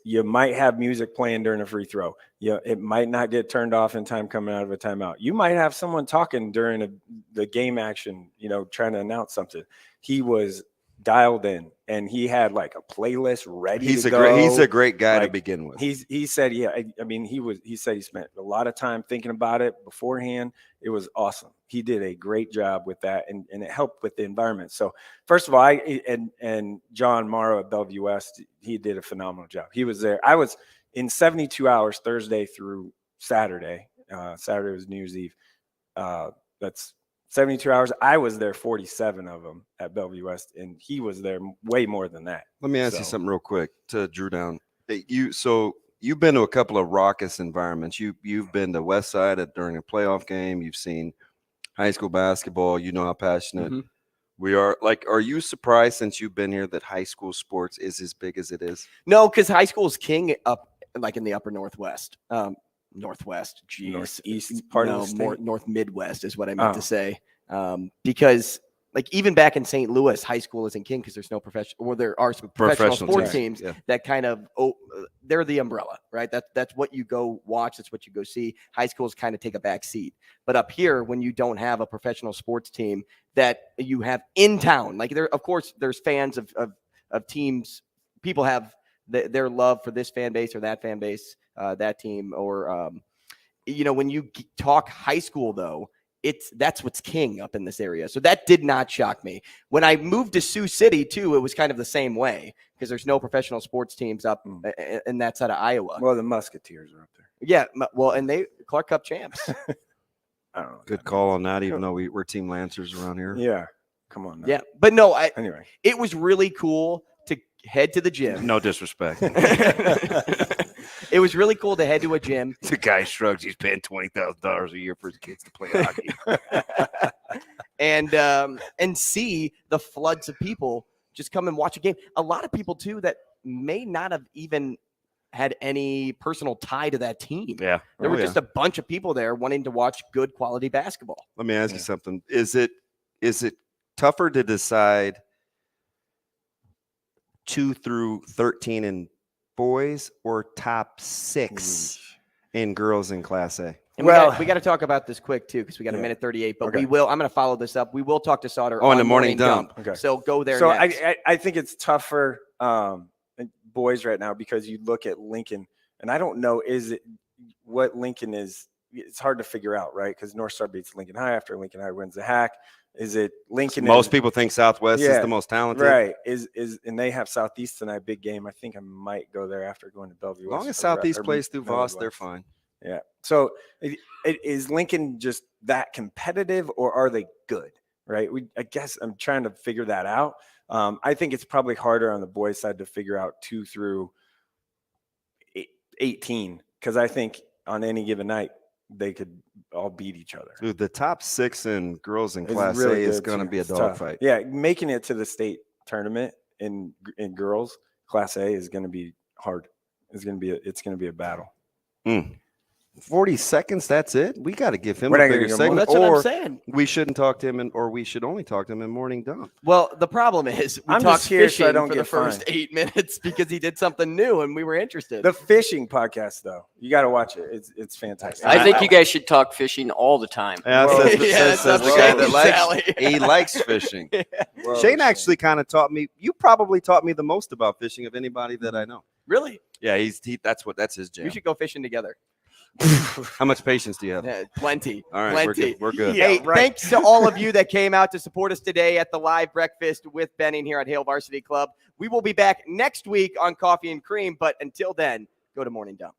you might have music playing during a free throw. It might not get turned off in time coming out of a timeout. You might have someone talking during the game action, trying to announce something. He was dialed in, and he had like a playlist ready to go. He's a great guy to begin with. He said, he said he spent a lot of time thinking about it beforehand. It was awesome. He did a great job with that, and it helped with the environment. So first of all, and John Morrow at Bellevue West, he did a phenomenal job. He was there. I was in 72 hours, Thursday through Saturday. Saturday was New Year's Eve. That's 72 hours. I was there 47 of them at Bellevue West, and he was there way more than that. Let me ask you something real quick to Drew Down. You've been to a couple of raucous environments. You've been to Westside during a playoff game. You've seen high school basketball. You know how passionate we are. Like, are you surprised since you've been here that high school sports is as big as it is? No, because high school is king up like in the upper Northwest. Northwest, geez. Northeast part of the state? More North Midwest is what I meant to say. Because like even back in St. Louis, high school isn't king because there's no professional, or there are some professional sports teams that kind of, they're the umbrella, right? That's what you go watch. That's what you go see. High schools kind of take a back seat. But up here, when you don't have a professional sports team that you have in town, like of course, there's fans of teams. People have their love for this fan base or that fan base, that team, or, when you talk high school, though, that's what's king up in this area. So that did not shock me. When I moved to Sioux City, too, it was kind of the same way because there's no professional sports teams up in that side of Iowa. Well, the Musketeers are up there. Yeah, well, and they Clark Cup champs. I don't know. Good call on that, even though we're Team Lancers around here. Yeah, come on now. Yeah, but no, anyway, it was really cool to head to the gym. No disrespect. It was really cool to head to a gym. The guy shrugs. He's paying $20,000 a year for his kids to play hockey. and see the floods of people just come and watch a game. A lot of people, too, that may not have even had any personal tie to that team. Yeah. There were just a bunch of people there wanting to watch good quality basketball. Let me ask you something. Is it tougher to decide 2 through 13 in boys or top 6 in girls in Class A? And we got to talk about this quick, too, because we got a minute 38. But I'm going to follow this up. We will talk to Sautter on the morning dump. Okay. So go there so next. I think it's tougher boys right now because you look at Lincoln, and I don't know what Lincoln is. It's hard to figure out, right? Because North Star beats Lincoln High after Lincoln High wins the hack. Is it Lincoln? Most people think Southwest is the most talented, right? And they have Southeast tonight, big game. I think I might go there after going to Bellevue. As long as Southeast plays through Voss, they're fine. Yeah. So is Lincoln just that competitive, or are they good? Right. I guess I'm trying to figure that out. I think it's probably harder on the boys' side to figure out 2 through 18 because I think on any given night they could all beat each other. Dude, the top 6 in girls in Class A is going to be a dogfight. Yeah, making it to the state tournament in girls Class A is going to be hard. It's going to be a battle. 40 seconds, that's it? We got to give him We're a not bigger gonna segment. That's what I'm saying. We shouldn't talk to him, or we should only talk to him in morning dump. Well, the problem is we I'm talked just here fishing so I don't for get the first fined. 8 minutes because he did something new and we were interested. The fishing podcast, though, you got to watch it. It's fantastic. I think you guys should talk fishing all the time. Yeah, Whoa. says the guy that likes fishing. Whoa, Shane actually kind of taught me. You probably taught me the most about fishing of anybody that I know. Really? Yeah, that's his jam. We should go fishing together. How much patience do you have? Yeah, plenty. All right, plenty. we're good. Hey, thanks to all of you that came out to support us today at the live breakfast with Benning here at Hale Varsity Club. We will be back next week on Coffee and Cream, but until then, go to Morning Dump.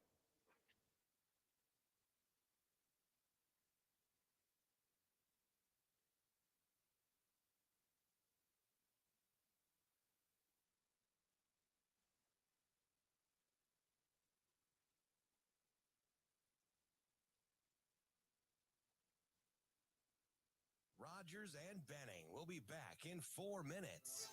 Rogers and Benning will be back in 4 minutes.